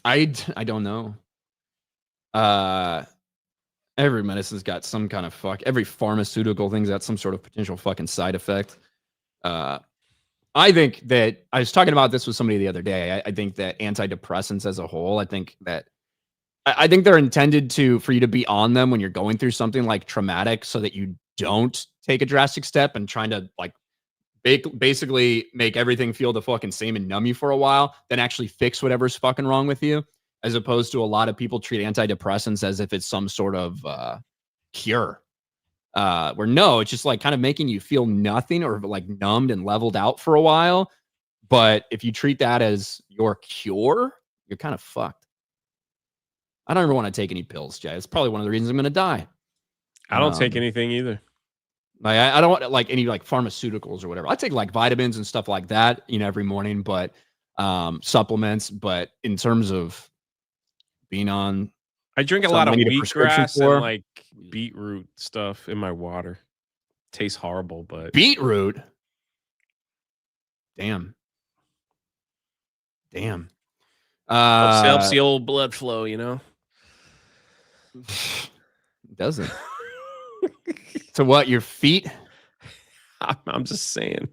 I don't know. Every medicine's got some kind of every pharmaceutical thing's got some sort of potential fucking side effect. I think that I was talking about this with somebody the other day. I think that antidepressants as a whole, I think they're intended for you to be on them when you're going through something like traumatic so that you don't take a drastic step and trying to like basically make everything feel the fucking same and numb you for a while, then actually fix whatever's fucking wrong with you, as opposed to a lot of people treat antidepressants as if it's some sort of cure. Where no, it's just like kind of making you feel nothing or like numbed and leveled out for a while. But if you treat that as your cure, you're kind of fucked. I don't ever want to take any pills, Jay. It's probably one of the reasons I'm going to die. I don't take anything either. Like I don't want like any like pharmaceuticals or whatever. I take like vitamins and stuff like that, every morning, but supplements. But in terms of being on, I drink a lot of wheatgrass and like beetroot stuff in my water. Tastes horrible, but beetroot. Damn. Helps the old blood flow, Doesn't. So what? Your feet? I'm just saying.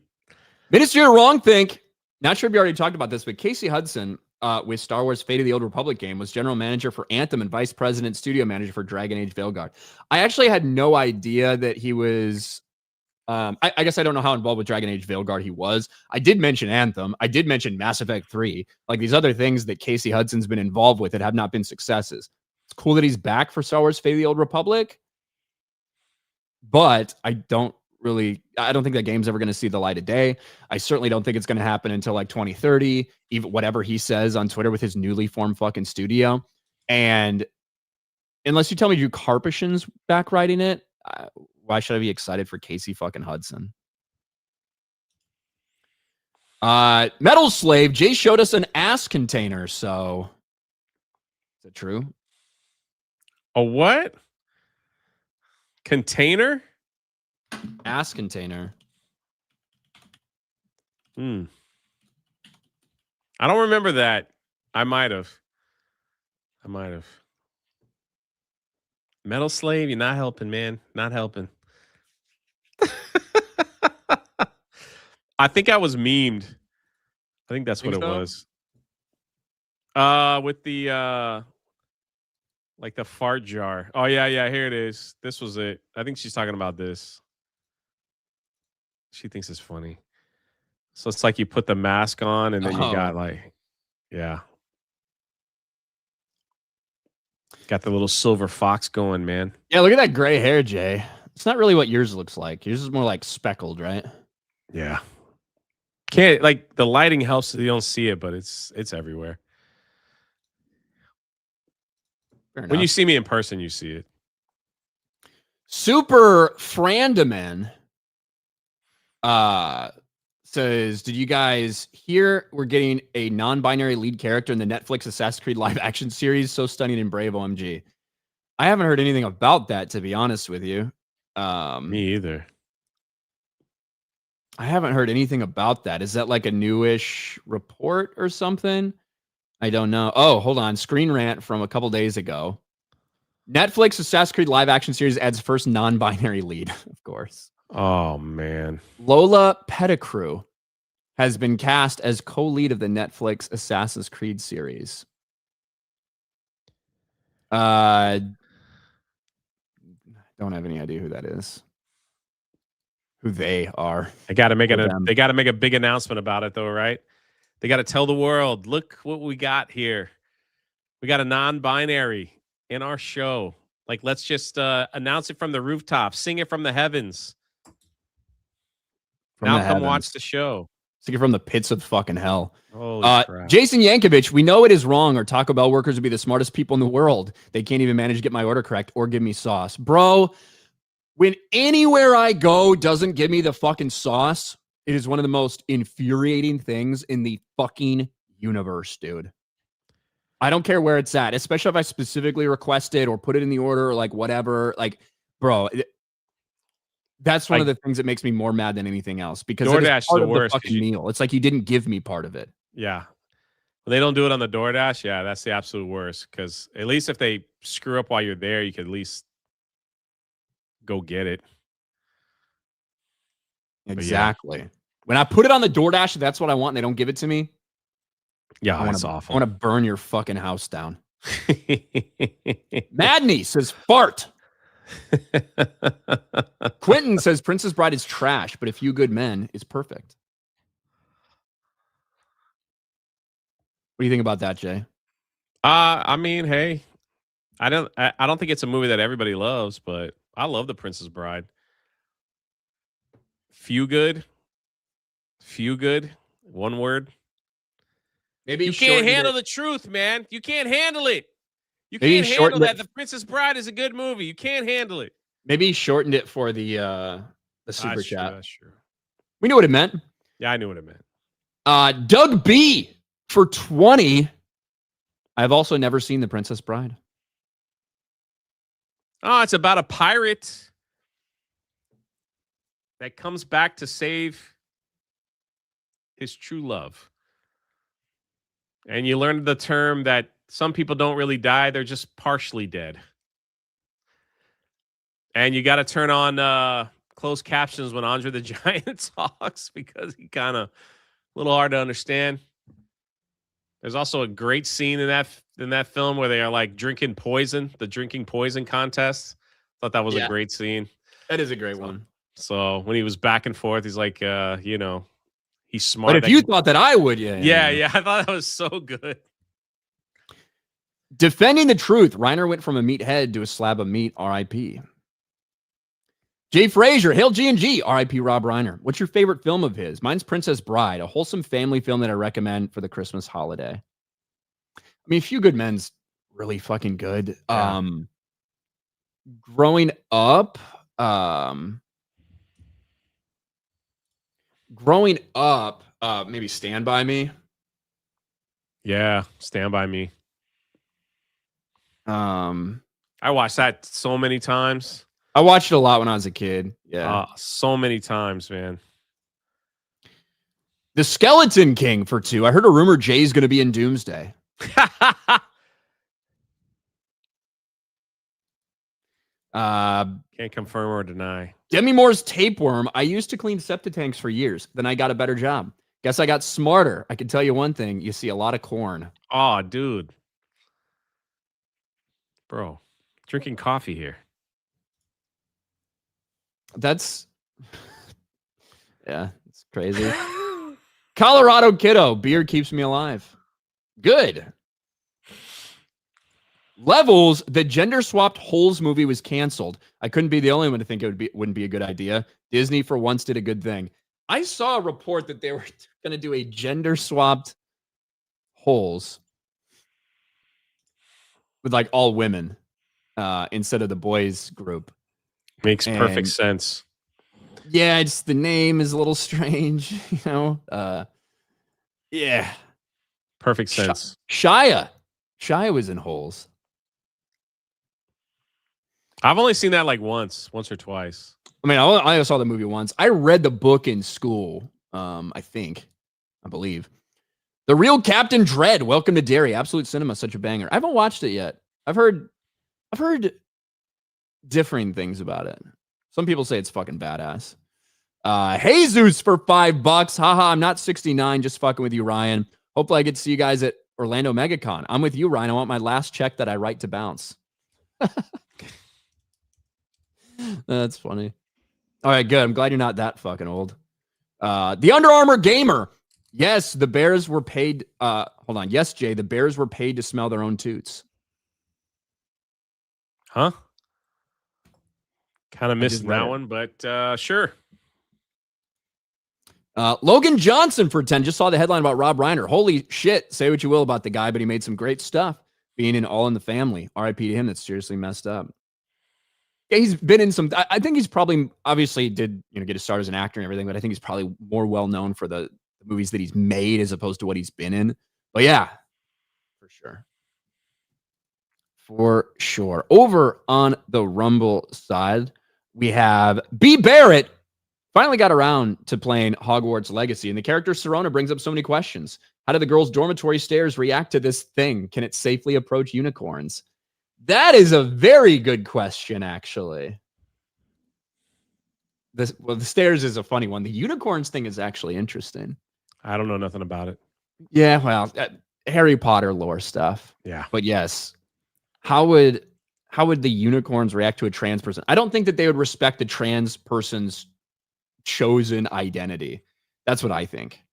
Ministry of Wrongthink. Not sure if you already talked about this, but Casey Hudson with Star Wars Fate of the Old Republic game was general manager for Anthem and vice president studio manager for Dragon Age Veilguard. I actually had no idea that he was. I guess I don't know how involved with Dragon Age Veilguard he was. I did mention Anthem. I did mention Mass Effect 3. Like these other things that Casey Hudson's been involved with that have not been successes. It's cool that he's back for Star Wars Fate of the Old Republic. But I don't think that game's ever going to see the light of day. I certainly don't think it's going to happen until like 2030, even whatever he says on Twitter with his newly formed fucking studio. And unless you tell me Drew Karpyshyn's back writing it, why should I be excited for Casey fucking Hudson? Metal Slave, Jay showed us an ass container, so is it true? A what? Container? Ass container. I don't remember that. I might have. Metal Slave, you're not helping, man. Not helping. I think I was memed. I think that's what it was. With the like the fart jar. Oh yeah, here it is. This was it. I think she's talking about this. She thinks it's funny. So it's like you put the mask on and then you got like, yeah. Got the little silver fox going, man. Yeah, look at that gray hair, Jay. It's not really what yours looks like. Yours is more like speckled, right? Yeah. Can't like the lighting helps so you don't see it, but it's everywhere. When you see me in person, you see it. Super Frandaman says, did you guys hear we're getting a non-binary lead character in the Netflix Assassin's Creed live action series? So stunning and brave, OMG. I haven't heard anything about that, to be honest with you. Me either. I haven't heard anything about that. Is that like a newish report or something? I don't know. Oh, hold on. Screen Rant from a couple days ago. Netflix Assassin's Creed live action series adds first non-binary lead, of course. Oh, man. Lola Pettigrew has been cast as co-lead of the Netflix Assassin's Creed series. Don't have any idea who that is. Who they are. They got to make a big announcement about it, though, right? They got to tell the world, look what we got here. We got a non-binary in our show. Like, let's just announce it from the rooftop, sing it from the heavens. Come watch the show. Sing it from the pits of fucking hell. Holy crap. Jason Yankovic, we know it is wrong, or Taco Bell workers would be the smartest people in the world. They can't even manage to get my order correct or give me sauce. Bro, when anywhere I go doesn't give me the fucking sauce, it is one of the most infuriating things in the fucking universe, dude. I don't care where it's at, especially if I specifically request it or put it in the order or like whatever. Like, bro, that's one of the things that makes me more mad than anything else, because it's part of the fucking meal. It's like you didn't give me part of it. Yeah. Well, they don't do it on the DoorDash. Yeah, that's the absolute worst, because at least if they screw up while you're there, you could at least go get it. Exactly. Yeah. When I put it on the DoorDash, that's what I want, and they don't give it to me. Yeah, that's awful. I want to burn your fucking house down. Madney says fart. Quentin says Princess Bride is trash, but A Few Good Men is perfect. What do you think about that, Jay? I mean, hey, I don't think it's a movie that everybody loves, but I love The Princess Bride. Few good. One word. Maybe you can't handle the truth, man. You can't handle it. You Maybe can't handle shortened that. it. The Princess Bride is a good movie. You can't handle it. Maybe he shortened it for the super That's chat. true. That's true. We knew what it meant. Yeah, I knew what it meant. Doug B for 20. I've also never seen The Princess Bride. Oh, it's about a pirate that comes back to save his true love. And you learned the term that some people don't really die, they're just partially dead. And you got to turn on closed captions when Andre the Giant talks because he kind of a little hard to understand. There's also a great scene in that film where they are like drinking poison, the drinking poison contest. Thought that was a great scene. That is a great one. So when he was back and forth, he's like, he's smart. But if you thought that I would, yeah, I thought that was so good. Defending the truth, Reiner went from a meathead to a slab of meat, R.I.P. Jay Frazier, hail G&G, R.I.P. Rob Reiner. What's your favorite film of his? Mine's Princess Bride, a wholesome family film that I recommend for the Christmas holiday. I mean, A Few Good Men's really fucking good. Yeah. Growing up, maybe Stand By Me. Yeah, Stand By Me. I watched that so many times. I watched it a lot when I was a kid. Yeah. So many times, man. The Skeleton King for 2. I heard a rumor Jay's going to be in Doomsday. Can't confirm or deny. Demi Moore's Tapeworm. I used to clean septic tanks for years. Then I got a better job. Guess I got smarter. I can tell you one thing. You see a lot of corn. Oh, dude. Bro, drinking coffee here. That's, yeah, it's crazy. Colorado Kiddo. Beer keeps me alive. Good. Levels, the gender-swapped Holes movie was canceled. I couldn't be the only one to think wouldn't be a good idea. Disney, for once, did a good thing. I saw a report that they were going to do a gender-swapped Holes with like all women instead of the boys group. Makes perfect sense. Yeah, it's the name is a little strange, you know. Yeah. Perfect sense. Shia was in Holes. I've only seen that like once or twice. I mean, I saw the movie once. I read the book in school. I believe. The Real Captain Dread. Welcome to Derry. Absolute Cinema, such a banger. I haven't watched it yet. I've heard differing things about it. Some people say it's fucking badass. Jesus for $5. Haha, I'm not 69. Just fucking with you, Ryan. Hopefully I get to see you guys at Orlando MegaCon. I'm with you, Ryan. I want my last check that I write to bounce. That's funny. All right, good. I'm glad you're not that fucking old. The Under Armour Gamer. Yes, the Bears were paid. Hold on. Yes, Jay, the Bears were paid to smell their own toots. Huh? Kind of missed that one, but sure. Logan Johnson for 10. Just saw the headline about Rob Reiner. Holy shit. Say what you will about the guy, but he made some great stuff. Being in All in the Family. RIP to him. That's seriously messed up. Yeah, he's been in some. I think he's probably obviously did get his start as an actor and everything, but I think he's probably more well known for the movies that he's made as opposed to what he's been in. But yeah, for sure. For sure. Over on the Rumble side, we have B. Barrett. Finally got around to playing Hogwarts Legacy, and the character Serona brings up so many questions. How do the girls' dormitory stairs react to this thing? Can it safely approach unicorns? That is a very good question, actually. The stairs is a funny one. The unicorns thing is actually interesting. I don't know nothing about it. Yeah, well, Harry Potter lore stuff. Yeah. But yes, how would the unicorns react to a trans person? I don't think that they would respect the trans person's chosen identity. That's what I think.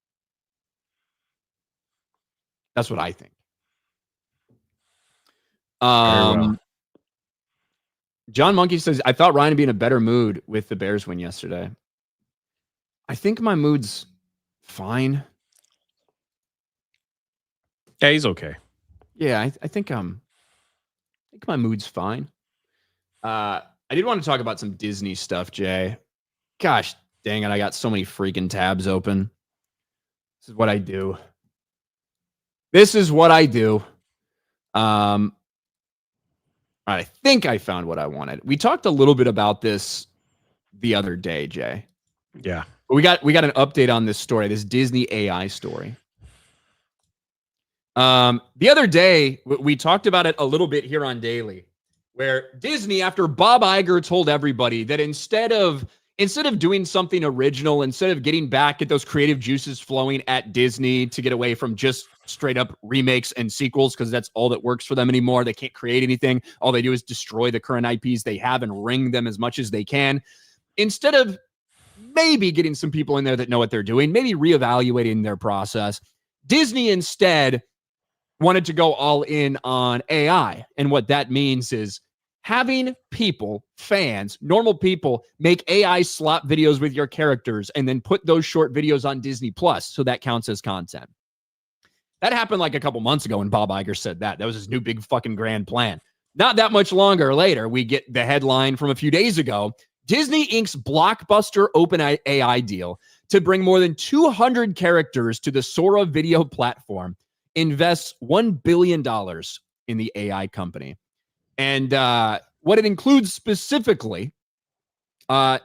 John Monkey says, I thought Ryan would be in a better mood with the Bears win yesterday. I think my mood's fine. Yeah, he's okay. Yeah, I think I'm think my mood's fine. I did want to talk about some Disney stuff, Jay. Gosh dang it, I got so many freaking tabs open. This is what I do. I think I found what I wanted. We talked a little bit about this the other day, Jay. Yeah. We got an update on this story, this Disney AI story. The other day, we talked about it a little bit here on Daily, where Disney, after Bob Iger told everybody that instead of doing something original, instead of getting back at those creative juices flowing at Disney to get away from just straight up remakes and sequels, because that's all that works for them anymore. They can't create anything. All they do is destroy the current IPs they have and wring them as much as they can. Instead of maybe getting some people in there that know what they're doing, maybe reevaluating their process, Disney instead wanted to go all in on AI. And what that means is having people, fans, normal people, make AI slop videos with your characters and then put those short videos on Disney Plus. So that counts as content. That happened like a couple months ago when Bob Iger said that. That was his new big fucking grand plan. Not that much longer later, we get the headline from a few days ago. Disney Inc.'s blockbuster OpenAI deal to bring more than 200 characters to the Sora video platform invests $1 billion in the AI company. And what it includes specifically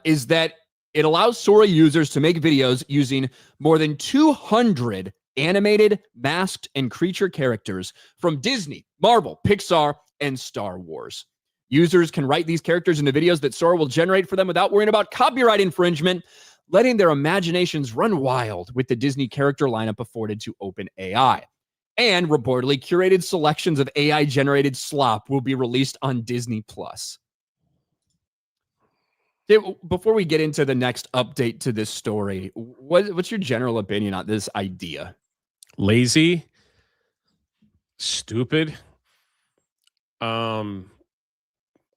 is that it allows Sora users to make videos using more than 200 animated, masked, and creature characters from Disney, Marvel, Pixar, and Star Wars. Users can write these characters into videos that Sora will generate for them without worrying about copyright infringement, letting their imaginations run wild with the Disney character lineup afforded to OpenAI. And reportedly, curated selections of AI-generated slop will be released on Disney Plus. Before we get into the next update to this story, what's your general opinion on this idea? Lazy, stupid.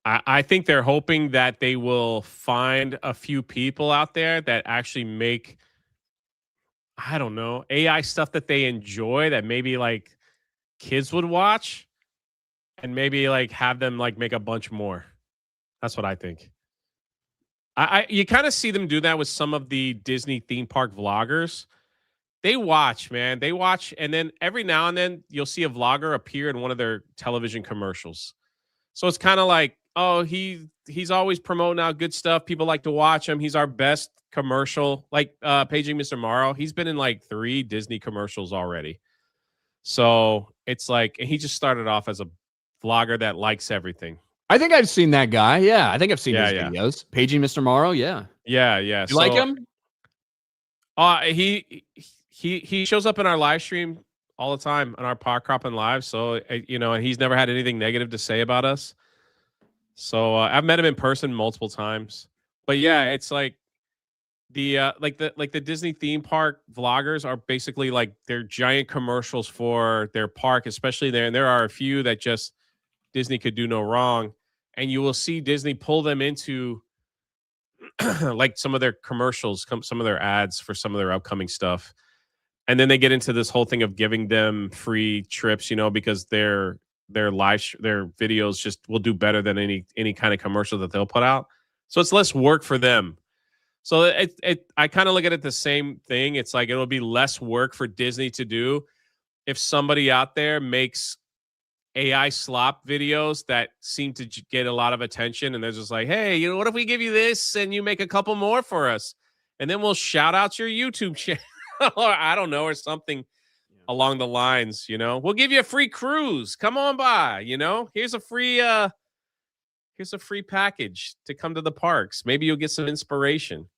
I think they're hoping that they will find a few people out there that actually make, I don't know, AI stuff that they enjoy, that maybe like kids would watch, and maybe like have them like make a bunch more. That's what I think. You kind of see them do that with some of the Disney theme park vloggers. They watch, man. They watch, and then every now and then you'll see a vlogger appear in one of their television commercials. So it's kind of like, oh, he's always promoting out good stuff. People like to watch him. He's our best commercial. Like Paging Mr. Morrow, he's been in like 3 Disney commercials already. So it's like, and he just started off as a vlogger that likes everything. I think I've seen that guy. Yeah, I think I've seen his videos. Paging Mr. Morrow, yeah. Yeah. You like him? He shows up in our live stream all the time on our Pod Cropping Live. So, and he's never had anything negative to say about us. So I've met him in person multiple times. But yeah, it's like the Disney theme park vloggers are basically like they're giant commercials for their park, especially there. And there are a few that just Disney could do no wrong. And you will see Disney pull them into like some of their commercials, some of their ads for some of their upcoming stuff. And then they get into this whole thing of giving them free trips, because their videos just will do better than any kind of commercial that they'll put out. So it's less work for them. So I kind of look at it the same thing. It's like it'll be less work for Disney to do if somebody out there makes AI slop videos that seem to get a lot of attention, and they're just like, hey, what if we give you this and you make a couple more for us, and then we'll shout out your YouTube channel or I don't know, or something along the lines. We'll give you a free cruise. Come on by. Here's a free package to come to the parks. Maybe you'll get some inspiration.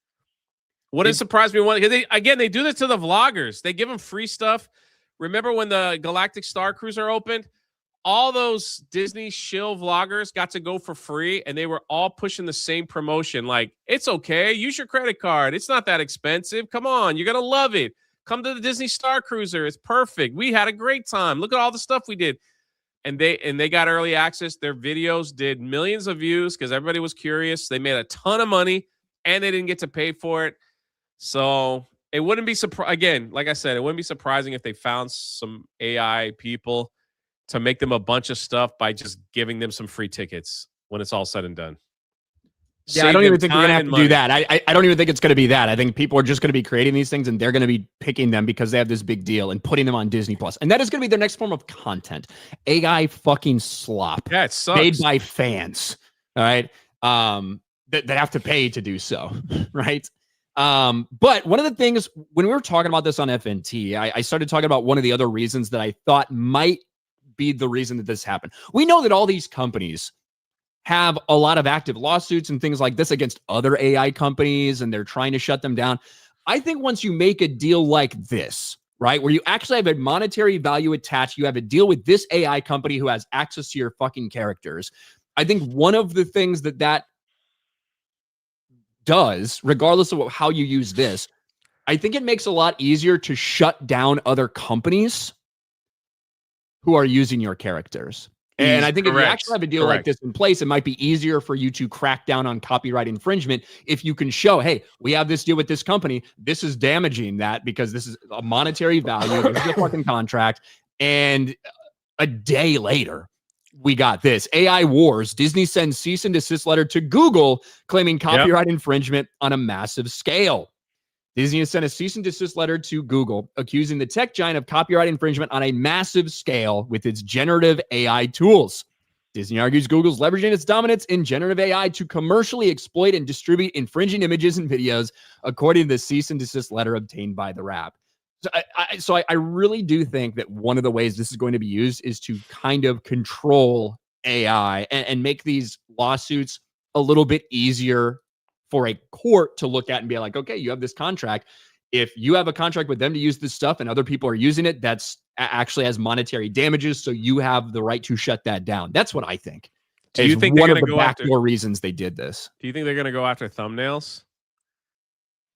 Wouldn't surprise me one. They do this to the vloggers. They give them free stuff. Remember when the Galactic Star Cruiser opened? All those Disney shill vloggers got to go for free, and they were all pushing the same promotion. Like, it's okay. Use your credit card. It's not that expensive. Come on. You're going to love it. Come to the Disney Star Cruiser. It's perfect. We had a great time. Look at all the stuff we did. And they got early access. Their videos did millions of views because everybody was curious. They made a ton of money, and they didn't get to pay for it. So it wouldn't be again, like I said, it wouldn't be surprising if they found some AI people to make them a bunch of stuff by just giving them some free tickets when it's all said and done. Yeah, I Save don't them even think they're going to time have and to do money. that. I don't even think it's going to be that. I think people are just going to be creating these things and they're going to be picking them because they have this big deal and putting them on Disney Plus. And that is going to be their next form of content. AI fucking slop. Yeah, it sucks. Made by fans. All right. That have to pay to do so. Right. But one of the things when we were talking about this on FNT, I started talking about one of the other reasons that I thought might be the reason that this happened. We know that all these companies have a lot of active lawsuits and things like this against other AI companies, and they're trying to shut them down. I think once you make a deal like this, right, where you actually have a monetary value attached, you have a deal with this AI company who has access to your fucking characters. I think one of the things that does, regardless of how you use this, I think it makes it a lot easier to shut down other companies who are using your characters. And I think if you actually have a deal like this in place, it might be easier for you to crack down on copyright infringement if you can show, hey, we have this deal with this company. This is damaging that because this is a monetary value. This is a fucking contract. And a day later, we got this. AI Wars. Disney sends cease and desist letter to Google claiming copyright infringement on a massive scale. Disney has sent a cease and desist letter to Google, accusing the tech giant of copyright infringement on a massive scale with its generative AI tools. Disney argues Google's leveraging its dominance in generative AI to commercially exploit and distribute infringing images and videos, according to the cease and desist letter obtained by the RAP. So I really do think that one of the ways this is going to be used is to kind of control AI and make these lawsuits a little bit easier for a court to look at and be like, okay, you have this contract. If you have a contract with them to use this stuff and other people are using it, that's actually has monetary damages. So you have the right to shut that down. That's what I think. Do you think one of the backdoor reasons they did this? Do you think they're going to go after thumbnails?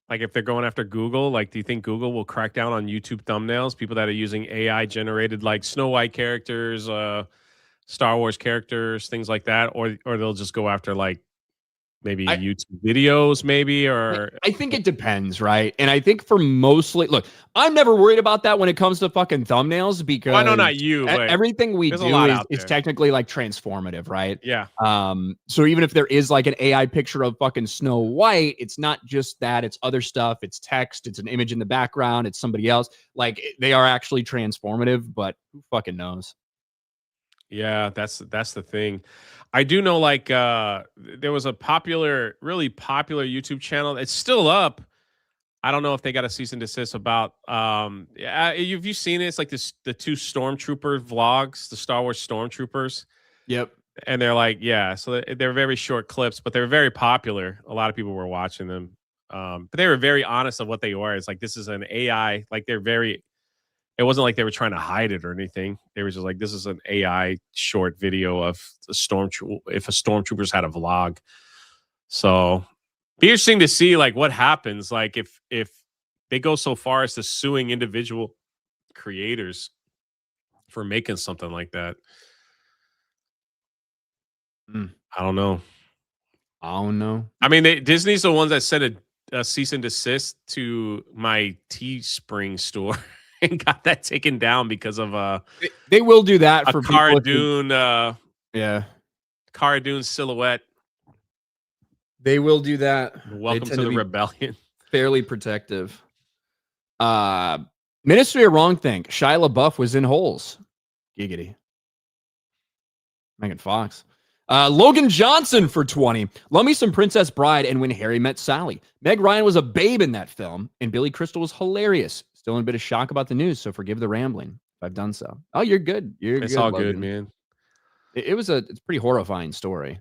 Like if they're going after Google, like do you think Google will crack down on YouTube thumbnails? People that are using AI generated like Snow White characters, Star Wars characters, things like that, or they'll just go after like maybe YouTube videos, maybe, or I think it depends, right? And I think for mostly, look, I'm never worried about that when it comes to fucking thumbnails because I know not you, but everything we do is technically like transformative, right? Yeah. So even if there is like an AI picture of fucking Snow White, it's not just that, it's other stuff, it's text, it's an image in the background, it's somebody else. Like they are actually transformative, but who fucking knows? Yeah, that's the thing. I do know like there was a really popular YouTube channel. It's still up. I don't know if they got a cease and desist about have you seen it? It's like the two stormtrooper vlogs, the Star Wars stormtroopers. Yep. And they're like, yeah, so they're very short clips, but they're very popular. A lot of people were watching them. But they were very honest of what they were. It's like this is an AI, like it wasn't like they were trying to hide it or anything. They were just like, this is an AI short video of the if a stormtroopers had a vlog. So be interesting to see like what happens. Like if they go so far as to suing individual creators for making something like that. I don't know. I mean, Disney's the ones that sent a cease and desist to my Teespring store. And got that taken down because of they will do that for Cara Dune Cara Dune silhouette. They will do that. Welcome to the rebellion. Fairly protective. Ministry of Wrong Think. Shia LaBeouf was in holes. Giggity. Megan Fox. Logan Johnson for 20. Love me some Princess Bride and When Harry Met Sally. Meg Ryan was a babe in that film, and Billy Crystal was hilarious. Still in a bit of shock about the news, so forgive the rambling if I've done so. Oh, you're good. It's all good, man. It's a pretty horrifying story.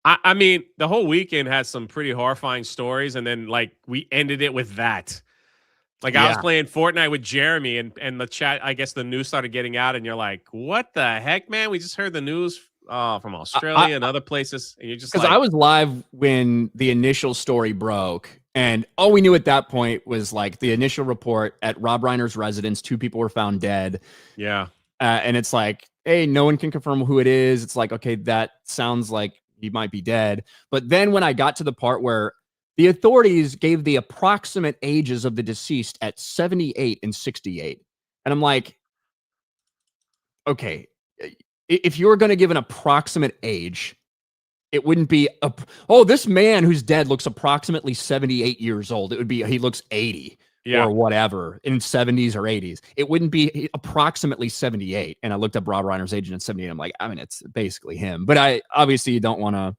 I mean, the whole weekend had some pretty horrifying stories, and then like we ended it with that. Like I was playing Fortnite with Jeremy, and the chat. I guess the news started getting out, and you're like, "What the heck, man? We just heard the news from Australia and other places," and you're just because I was live when the initial story broke. And all we knew at that point was like the initial report at Rob Reiner's residence, 2 people were found dead. Yeah. And it's like, hey, no one can confirm who it is. It's like, okay, that sounds like he might be dead. But then when I got to the part where the authorities gave the approximate ages of the deceased at 78 and 68. And I'm like, okay, if you were going to give an approximate age, it wouldn't be this man who's dead looks approximately 78 years old. It would be he looks 80 or whatever in 70s or 80s. It wouldn't be approximately 78. And I looked up Rob Reiner's age and it's 78. I'm like, I mean, it's basically him. But I obviously you don't want to.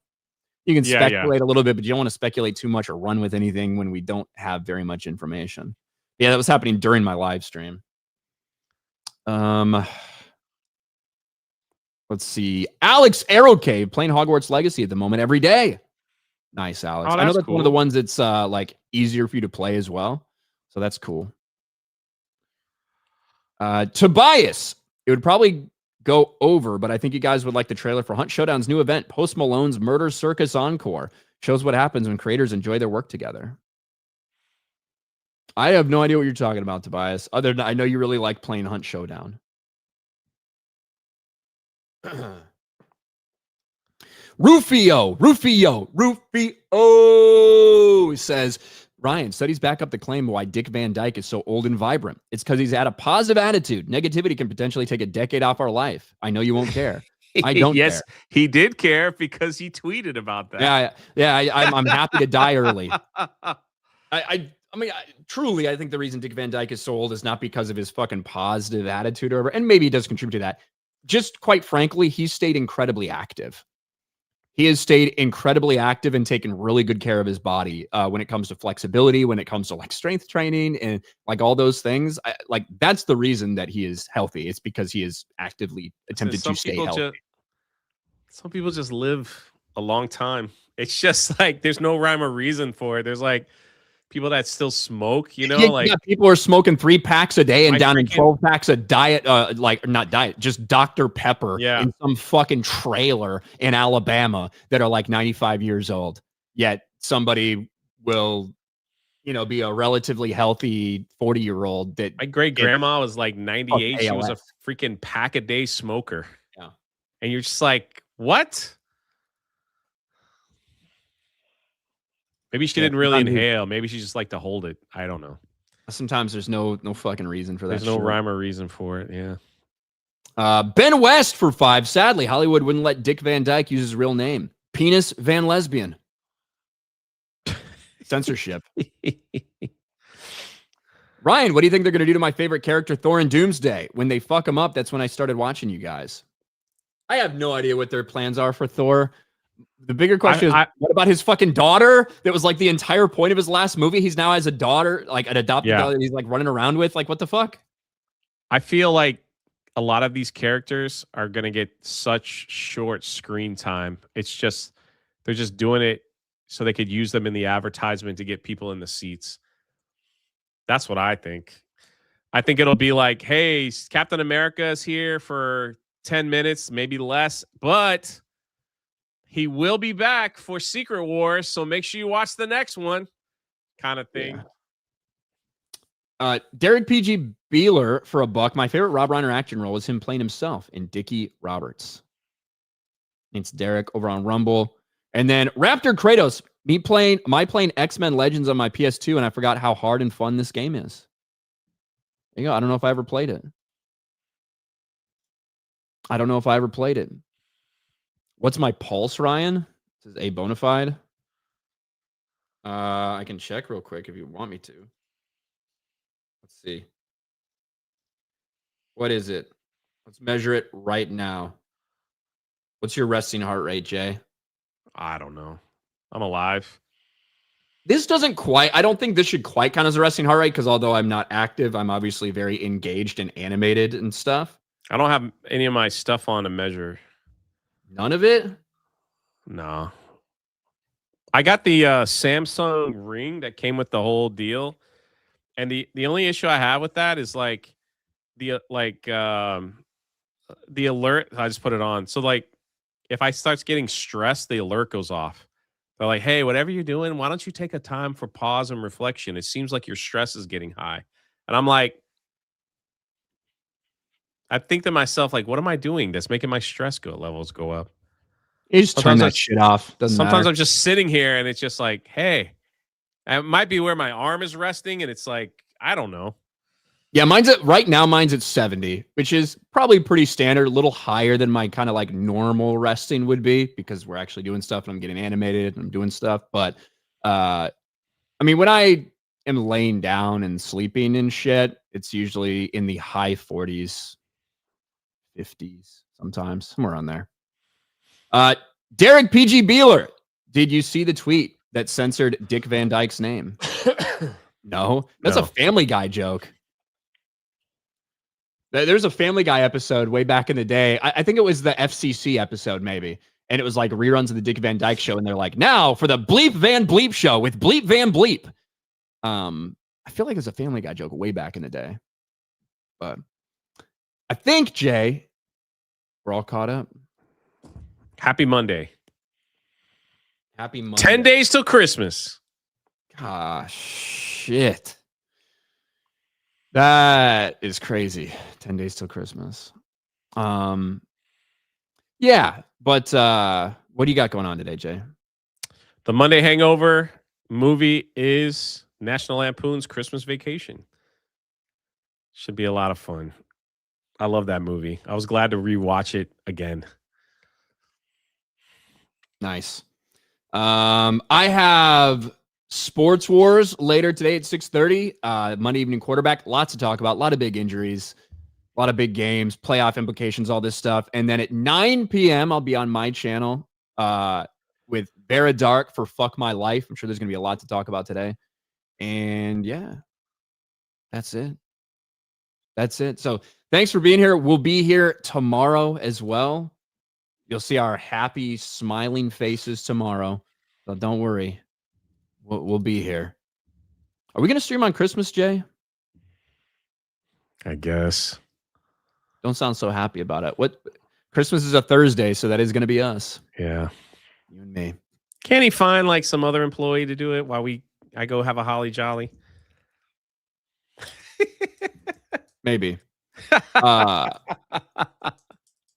You can speculate a little bit, but you don't want to speculate too much or run with anything when we don't have very much information. Yeah, that was happening during my live stream. Let's see. Alex Arrowcave playing Hogwarts Legacy at the moment every day. Nice, Alex. I know that's cool. One of the ones that's like easier for you to play as well. So that's cool. Tobias. It would probably go over, but I think you guys would like the trailer for Hunt Showdown's new event, Post Malone's Murder Circus Encore. Shows what happens when creators enjoy their work together. I have no idea what you're talking about, Tobias. Other than I know you really like playing Hunt Showdown. Rufio says, Ryan, studies back up the claim of why Dick Van Dyke is so old and vibrant. It's because he's had a positive attitude. Negativity can potentially take a decade off our life. I know you won't care. I don't care. Yes, he did care because he tweeted about that. I'm happy to die early. I mean, truly, I think the reason Dick Van Dyke is so old is not because of his fucking positive attitude or whatever, and maybe he does contribute to that. Just quite frankly, he's stayed incredibly active. He has stayed incredibly active and taken really good care of his body when it comes to flexibility, when it comes to like strength training and like all those things. That's the reason that he is healthy. It's because he has actively attempted to stay healthy. Some people just live a long time. It's just like there's no rhyme or reason for it. There's like people that still smoke, people are smoking 3 packs a day and down in 12 packs of diet, not diet, just Dr. Pepper in some fucking trailer in Alabama that are like 95 years old. Yet somebody will, be a relatively healthy 40-year-old that my great grandma was like 98. She was a freaking pack a day smoker. Yeah. And you're just like, what? Maybe she didn't really inhale. Maybe she just liked to hold it. I don't know. Sometimes there's no fucking reason for that. There's no rhyme or reason for it. Yeah. Ben West for 5. Sadly, Hollywood wouldn't let Dick Van Dyke use his real name. Penis Van Lesbian. Censorship. Ryan, what do you think they're going to do to my favorite character, Thor in Doomsday? When they fuck him up, that's when I started watching you guys. I have no idea what their plans are for Thor. The bigger question is, what about his fucking daughter? That was like the entire point of his last movie. He's now has a daughter, like an adopted daughter that he's like running around with. Like, what the fuck? I feel like a lot of these characters are going to get such short screen time. It's just, they're just doing it so they could use them in the advertisement to get people in the seats. That's what I think. I think it'll be like, hey, Captain America is here for 10 minutes, maybe less, but he will be back for Secret Wars, so make sure you watch the next one, kind of thing. Yeah. Derek PG Beeler for $1. My favorite Rob Reiner action role was him playing himself in Dickie Roberts. It's Derek over on Rumble. And then Raptor Kratos, my playing X-Men Legends on my PS2, and I forgot how hard and fun this game is. There you go. I don't know if I ever played it. What's my pulse, Ryan? This is a bona fide. I can check real quick if you want me to. Let's see. What is it? Let's measure it right now. What's your resting heart rate, Jay? I don't know. I'm alive. This doesn't quite, I don't think this should quite count as a resting heart rate because although I'm not active, I'm obviously very engaged and animated and stuff. I don't have any of my stuff on to measure. None of it? No. I got the Samsung Ring that came with the whole deal. And the only issue I have with that is like the alert. I just put it on. So like if I start getting stressed, the alert goes off. They're like, hey, whatever you're doing, why don't you take a time for pause and reflection? It seems like your stress is getting high. And I'm like, I think to myself, like, what am I doing that's making my stress levels go up? You just turn that shit off. Sometimes I'm just sitting here and it's just like, hey, it might be where my arm is resting. And it's like, I don't know. Yeah, right now. Mine's at 70, which is probably pretty standard. A little higher than my kind of like normal resting would be because we're actually doing stuff and I'm getting animated and I'm doing stuff. But I mean, when I am laying down and sleeping and shit, it's usually in the high 40s, 50s, sometimes somewhere around there. Derek PG Beeler, did you see the tweet that censored Dick Van Dyke's name? No, that's a Family Guy joke. There's a Family Guy episode way back in the day. I think it was the FCC episode, maybe. And it was like reruns of the Dick Van Dyke Show. And they're like, now for the Bleep Van Bleep Show with Bleep Van Bleep. I feel like it's a Family Guy joke way back in the day. But I think, Jay, we're all caught up. Happy Monday. Happy Monday. 10 days till Christmas. Gosh, shit. That is crazy. 10 days till Christmas. Yeah, but what do you got going on today, Jay? The Monday Hangover movie is National Lampoon's Christmas Vacation. Should be a lot of fun. I love that movie. I was glad to rewatch it again. Nice. I have Sports Wars later today at 6:30. Monday Evening Quarterback. Lots to talk about. A lot of big injuries. A lot of big games. Playoff implications. All this stuff. And then at 9 p.m. I'll be on my channel with Vera Dark for Fuck My Life. I'm sure there's going to be a lot to talk about today. And yeah, that's it. That's it. So thanks for being here. We'll be here tomorrow as well. You'll see our happy, smiling faces tomorrow. So don't worry. We'll be here. Are we going to stream on Christmas, Jay? I guess. Don't sound so happy about it. What? Christmas is a Thursday, so that is going to be us. Yeah. You and me. Can't he find like some other employee to do it while I go have a holly jolly? Maybe.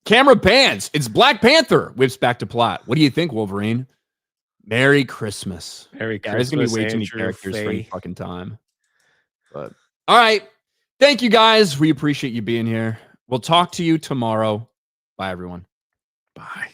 Camera pans. It's Black Panther. Whips back to plot. What do you think, Wolverine? Merry Christmas. Merry Christmas. There's going to be way too many Andrew characters for any Faye. fucking time. But all right. Thank you, guys. We appreciate you being here. We'll talk to you tomorrow. Bye, everyone. Bye.